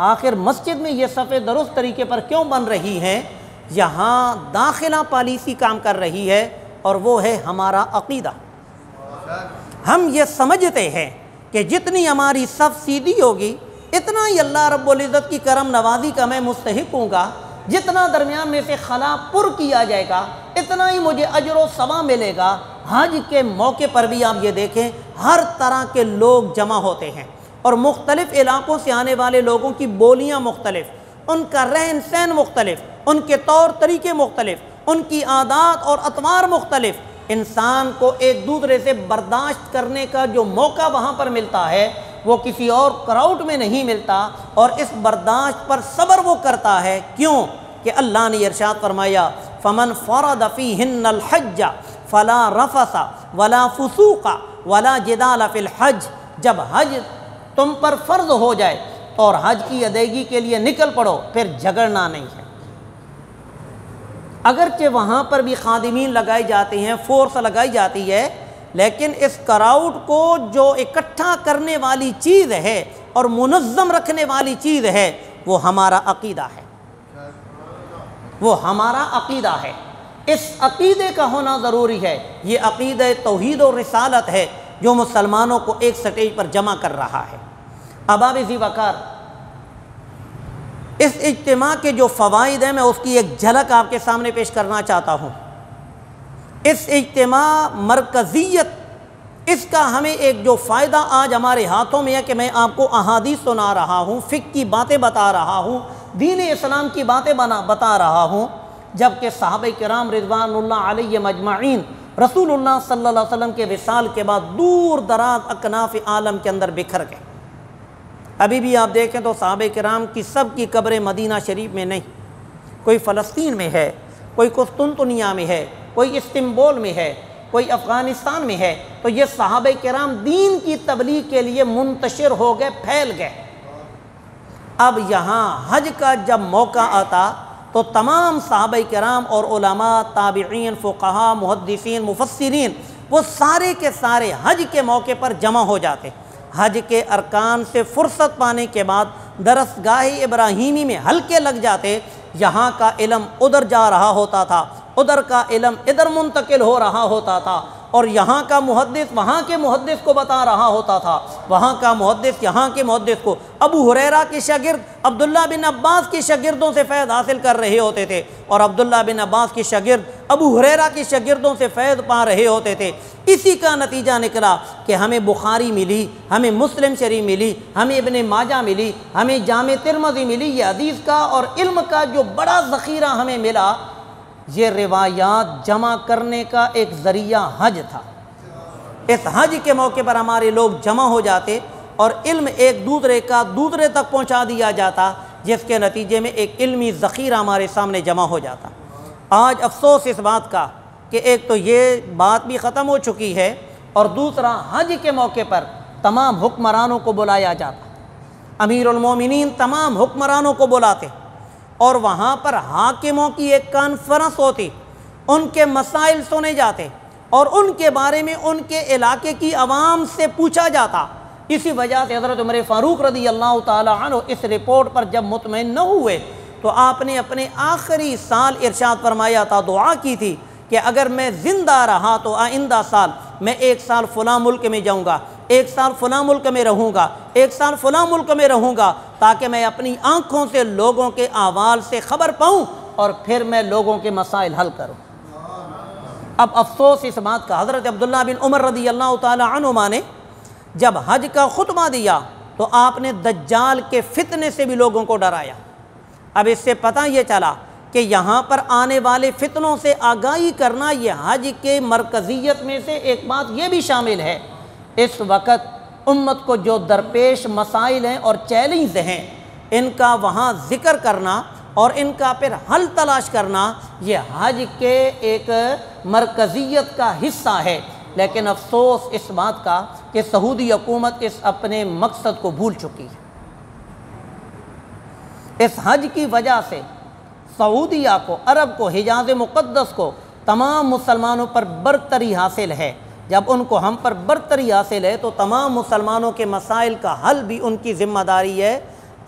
आखिर मस्जिद में ये सफ़ें दुरुस्त तरीके पर क्यों बन रही हैं? यहाँ दाखिला पॉलिसी काम कर रही है और वो है हमारा अक़ीदा। हम ये समझते हैं कि जितनी हमारी सफ़ सीधी होगी इतना ही अल्लाह रब्बुल इज़्ज़त की करम नवाजी का मैं मुस्तहिक़ हूँगा, जितना दरमियान में से खला पुर किया जाएगा इतना ही मुझे अजर व सवाब मिलेगा। हज के मौके पर भी आप ये देखें हर तरह के लोग जमा होते हैं और मुख्तलिफ़ इलाक़ों से आने वाले लोगों की बोलियाँ मुख्तलिफ़, उनका रहन सहन मुख्तलिफ़, उनके तौर तरीके मुख्तलिफ़, उनकी आदात और अतवार मुख्तलिफ़। इंसान को एक दूसरे से बर्दाश्त करने का जो मौका वहाँ पर मिलता है वो किसी और क्राउड में नहीं मिलता। और इस बर्दाश्त पर सब्र वो करता है। क्यों कि अल्लाह ने इरशाद फरमाया फ़मन फ़रद फ़ीहिन्नल हज्ज फ़ला रफ़सा वला फ़ुसूक़ा वला जिदाल फ़िल हज। जब हज तुम पर फ़र्ज़ हो जाए और हज की अदायगी के लिए निकल पड़ो फिर झगड़ना नहीं है। अगरचे वहाँ पर भी खादिमीन लगाए जाते हैं, फोर्स लगाई जाती है, लेकिन इस क्राउड को जो इकट्ठा करने वाली चीज़ है और मुनज़्ज़म रखने वाली चीज़ है वो हमारा अक़ीदा है, वो हमारा अक़ीदा है। इस अक़ीदे का होना ज़रूरी है। ये अक़ीदा तौहीद और रिसालत है जो मुसलमानों को एक स्टेज पर जमा कर रहा है। अहबाब ज़ी वक़ार, इस इज्तिमा के जो फ़वाइद हैं मैं उसकी एक झलक आपके सामने पेश करना चाहता हूँ। इस इज्तिमा मरकज़ियत, इसका हमें एक जो फ़ायदा आज हमारे हाथों में है कि मैं आपको अहादीस सुना रहा हूँ, फ़िक़्ह की बातें बता रहा हूँ, दीन इस्लाम की बातें बता रहा हूँ, जबकि सहाबा किराम रिज़वानुल्लाह अलैहिम अजमाइन रसूलुल्लाह सल्लल्लाहु अलैहि वसल्लम के विसाल के बाद दूर दराज अकनाफ़ आलम के अंदर बिखर गए। अभी भी आप देखें तो सहाबा किराम की सब की कब्रें मदीना शरीफ में नहीं, कोई फ़लस्तीन में है, कोई कुस्तुनतुनिया में है, कोई इस्तांबुल में है, कोई अफ़गानिस्तान में है। तो ये सहाबा किराम दीन की तबलीग के लिए मुंतशिर हो गए, फैल गए। अब यहाँ हज का जब मौका आता तो तमाम सहाबा किराम और उलमा, ताबिईन, फ़ुक़हा, मुहद्दिसीन, मुफस्सिरीन, वो सारे के सारे हज के मौके पर जमा हो जाते। हज के अरकान से फ़ुर्सत पाने के बाद दरसगाह इब्राहीमी में हल्के लग जाते। यहाँ का इल्म उधर जा रहा होता था, उधर का इल्म इधर मुंतकिल हो रहा होता था, और यहाँ का मुहद्दिस वहाँ के मुहद्दिस को बता रहा होता था, वहाँ का मुहद्दिस यहाँ के मुहद्दिस को। अबू हुरैरा के शागिर्द अब्दुल्ला बिन अब्बास के शागिर्दों से फ़ैज़ हासिल कर रहे होते थे, और अब्दुल्ला बिन अब्बास के शागिर्द अबू हुरैरा के शागिर्दों से फ़ैज़ पा रहे होते थे। इसी का नतीजा निकला कि हमें बुखारी मिली, हमें मुस्लिम शरीफ मिली, हमें इब्ने माजा मिली, हमें जामे तिरमिज़ी मिली। ये हदीस का और इल्म का जो बड़ा ज़ख़ीरा हमें मिला, ये रिवायात जमा करने का एक ज़रिया हज था। इस हज के मौके पर हमारे लोग जमा हो जाते और इल्म एक दूसरे का दूसरे तक पहुंचा दिया जाता, जिसके नतीजे में एक इल्मी ज़ख़ीरा हमारे सामने जमा हो जाता। आज अफसोस इस बात का कि एक तो ये बात भी ख़त्म हो चुकी है, और दूसरा हज के मौके पर तमाम हुक्मरानों को बुलाया जाता। अमीरुल मोमिनीन तमाम हुक्मरानों को बुलाते और वहाँ पर हाकिमों की एक कॉन्फ्रेंस होती, उनके मसाइल सुने जाते और उनके बारे में उनके इलाके की आवाम से पूछा जाता। इसी वजह से हज़रत उमर फ़ारूक रज़ी अल्लाह ताला अन्हु इस रिपोर्ट पर जब मुतमईन न हुए तो आपने अपने आखिरी साल इरशाद फरमाया था, दुआ की थी कि अगर मैं ज़िंदा रहा तो आइंदा साल मैं एक साल फ़लाँ मुल्क में जाऊँगा, एक साल फ़लाँ मुल्क में रहूँगा, एक साल फ़लाँ मुल्क में रहूँगा, ताकि मैं अपनी आँखों से लोगों के अहवाल से ख़बर पाऊँ और फिर मैं लोगों के मसाइल हल करूँ। अब अफसोस इस बात का, हज़रत अब्दुल्ला बिन उमर रज़ी अल्लाह ताला अन्हुमा ने जब हज का खुतबा दिया तो आपने दज्जाल के फितने से भी लोगों को डराया। अब इससे पता ये चला कि यहाँ पर आने वाले फितनों से आगाही करना ये हज के मरकज़ियत में से एक बात ये भी शामिल है। इस वक़्त उम्मत को जो दरपेश मसाइल हैं और चैलेंज हैं, इनका वहाँ ज़िक्र करना और इनका फिर हल तलाश करना, ये हज के एक मरकज़ियत का हिस्सा है। लेकिन अफसोस इस बात का कि सऊदी हुकूमत इस अपने मकसद को भूल चुकी है। इस हज की वजह से सऊदिया को, अरब को, हिजाज़ मुक़द्दस को तमाम मुसलमानों पर बरतरी हासिल है। जब उनको हम पर बरतरी हासिल है तो तमाम मुसलमानों के मसाइल का हल भी उनकी ज़िम्मेदारी है।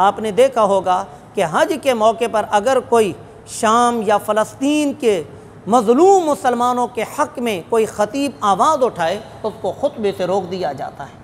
आपने देखा होगा कि हज के मौके पर अगर कोई शाम या फ़लस्तीन के मज़लूम मुसलमानों के हक़ में कोई ख़तीब आवाज़ उठाए तो उसको खुतबे से रोक दिया जाता है।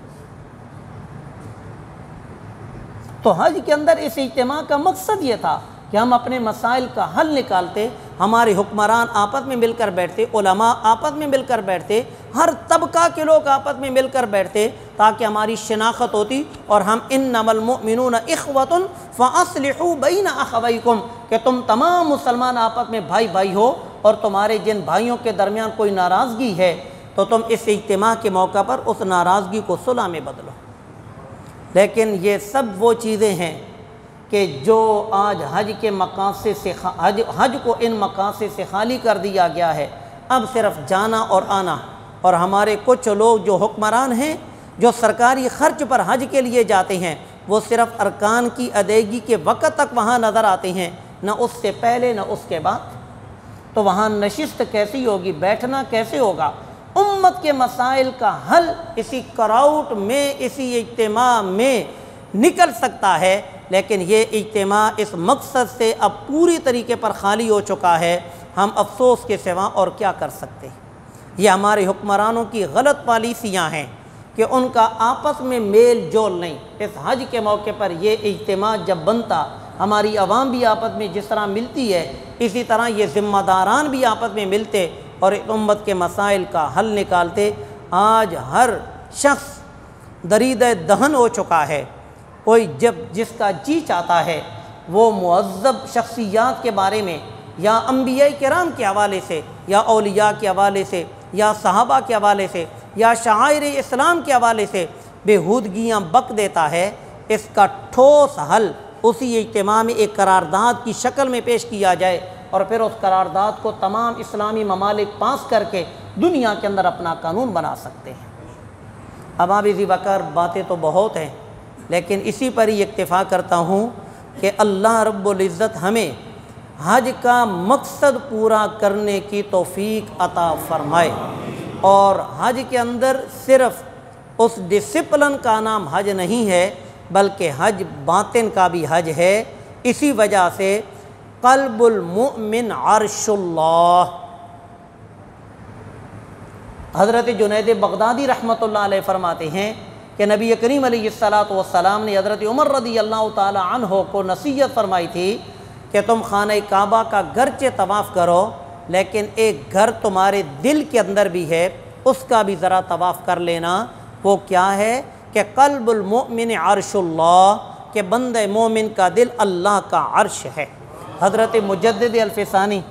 तो हज के अंदर इस इज्तिमा का मकसद ये था कि हम अपने मसाइल का हल निकालते, हमारे हुक्मरान आपस में मिलकर बैठते, उलमा आपस में मिलकर बैठते, हर तबका के लोग आपस में मिलकर बैठते, ताकि हमारी शनाख्त होती और हम इन्नमल मुमिनून इख्वतुन फ़अस्लिहू बैन अख़वैकुम, कि तुम तमाम मुसलमान आपस में भाई भाई हो और तुम्हारे जिन भाइयों के दरमियान कोई नाराज़गी है तो तुम इस इज्तिमा के मौका पर उस नाराज़गी को सुलह में बदलो। लेकिन ये सब वो चीज़ें हैं कि जो आज हज के मकासद से हज को इन मकासद से खाली कर दिया गया है। अब सिर्फ जाना और आना, और हमारे कुछ लोग जो हुक्मरान हैं जो सरकारी ख़र्च पर हज के लिए जाते हैं, वो सिर्फ अरकान की अदायगी के वक़्त तक वहाँ नज़र आते हैं, न उससे पहले न उसके बाद। तो वहाँ नशिस्त कैसी होगी, बैठना कैसे होगा? उम्मत के मसाइल का हल इसी क्राउड में, इसी इज्तिमा में निकल सकता है। लेकिन ये इज्तिमा इस मकसद से अब पूरी तरीके पर खाली हो चुका है। हम अफसोस के सिवा और क्या कर सकते हैं? ये हमारे हुक्मरानों की गलत पॉलिसियाँ हैं कि उनका आपस में मेल जोल नहीं। इस हज के मौके पर ये इज्तिमा जब बनता, हमारी आवाम भी आपस में जिस तरह मिलती है, इसी तरह ये ज़िम्मेदारान भी आपस में मिलते और इस उम्मत के मसाइल का हल निकालते। आज हर शख्स दरीद दहन हो चुका है। कोई जब जिसका जी चाहता है वो मुअज़्ज़ब शख्सियात के बारे में या अंबिया किराम के हवाले से या औलिया के हवाले से या सहाबा के हवाले से या शायर इस्लाम के हवाले से बेहूदगियाँ बक देता है। इसका ठोस हल उसी इज्तिमा में एक करारदाद की शक्ल में पेश किया जाए और फिर उस करारदाद को तमाम इस्लामी ममालिक पास करके दुनिया के अंदर अपना कानून बना सकते हैं। अब आप इसी वक़्त बातें तो बहुत हैं, लेकिन इसी पर ही इक्तिफ़ा करता हूँ कि अल्लाह रब्बुल इज़्ज़त हमें हज का मकसद पूरा करने की तौफ़ीक अता फ़रमाए। और हज के अंदर सिर्फ़ उस डिसिप्लिन का नाम हज नहीं है, बल्कि हज बातिन का भी हज है। इसी वजह से क़ल्बुल मुमिन अर्शुल्लाह। हज़रत जुनैद बगदादी रहमतुल्लाह अलैह फरमाते हैं कि नबी करीम अलैहिस्सलातु वस्सलाम ने हज़रत उमर रज़ियल्लाहु ताला अन्हो को नसीहत फरमाई थी कि तुम खाने काबा का गरचे तवाफ़ करो, लेकिन एक घर तुम्हारे दिल के अंदर भी है, उसका भी ज़रा तवाफ़ कर लेना। वो क्या है कि क़ल्बुल मुमिन अर्शुल्लाह, के बंदे मोमिन का दिल अल्लाह का अर्श है। हज़रत मुजद्दिद अल-फ़िसानी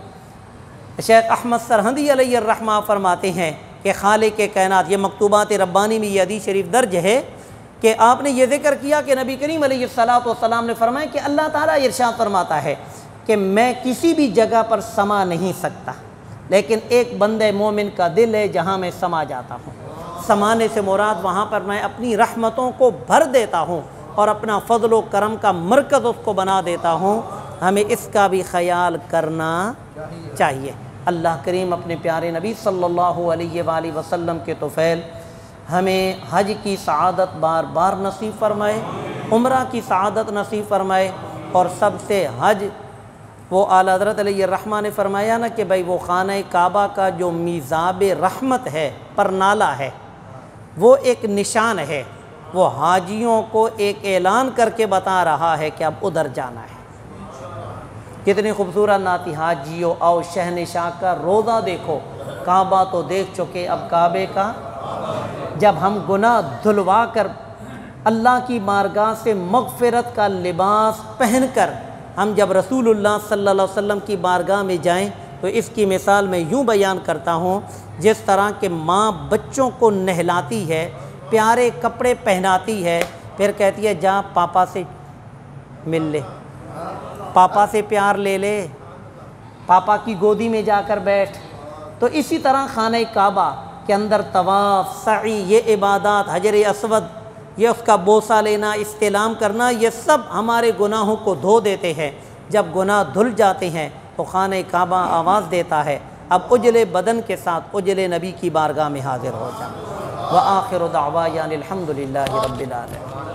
शेख अहमद सरहंदी अलैहिर्रहमा फरमाते हैं कि खालिक के कायनात, ये मकतूबात रब्बानी में ये हदीस शरीफ दर्ज है कि आपने ये ज़िक्र किया कि नबी करीम अलैहिस्सलातु वस्सलाम ने फरमाया कि अल्लाह ताला इरशाद फरमाता है कि मैं किसी भी जगह पर समा नहीं सकता, लेकिन एक बंदे मोमिन का दिल है जहाँ मैं समा जाता हूँ। समाने से मुराद वहाँ पर मैं अपनी रहमतों को भर देता हूँ और अपना फ़ज़ल व करम का मरकज़ उसको बना देता हूँ। हमें इसका भी ख़याल करना चाहिए। अल्लाह करीम अपने प्यारे नबी सल्लल्लाहु अलैहि वसल्लम के तोफ़ैल हमें हज की सआदत बार बार नसीब फरमाए, उम्रा की सआदत नसीब फरमाए। और सबसे हज वो आला हज़रत अलैहिर्रहमा ने फरमाया ना कि भाई वो खाना काबा का जो मीज़ाब रहमत है, परनाला है, वो एक निशान है। वो हाजियों को एक ऐलान करके बता रहा है कि अब उधर जाना है। कितनी खूबसूरत नाती, हाजियों आओ शहनशाह का रोज़ा देखो, काबा तो देख चुके अब काबे का। जब हम गुनाह धुलवा कर अल्लाह की बारगाह से मग़फ़िरत का लिबास पहनकर हम जब रसूलुल्लाह सल्लल्लाहु अलैहि वसल्लम की बारगाह में जाएं, तो इसकी मिसाल मैं यूँ बयान करता हूँ, जिस तरह के माँ बच्चों को नहलाती है, प्यारे कपड़े पहनाती है, फिर कहती है जा पापा से मिल ले, पापा से प्यार ले ले, पापा की गोदी में जाकर बैठ। तो इसी तरह खाने काबा के अंदर तवाफ़, सई, ये इबादत, हजर अस्वद, ये उसका बोसा लेना, इस्तिलाम करना, ये सब हमारे गुनाहों को धो देते हैं। जब गुनाह धुल जाते हैं तो खाने काबा आवाज़ देता है अब उजले बदन के साथ उजले नबी की बारगाह में हाज़िर हो जा। व आखिर दावा यानी अल्हम्दुलिल्लाहि रब्बिल आलमीन।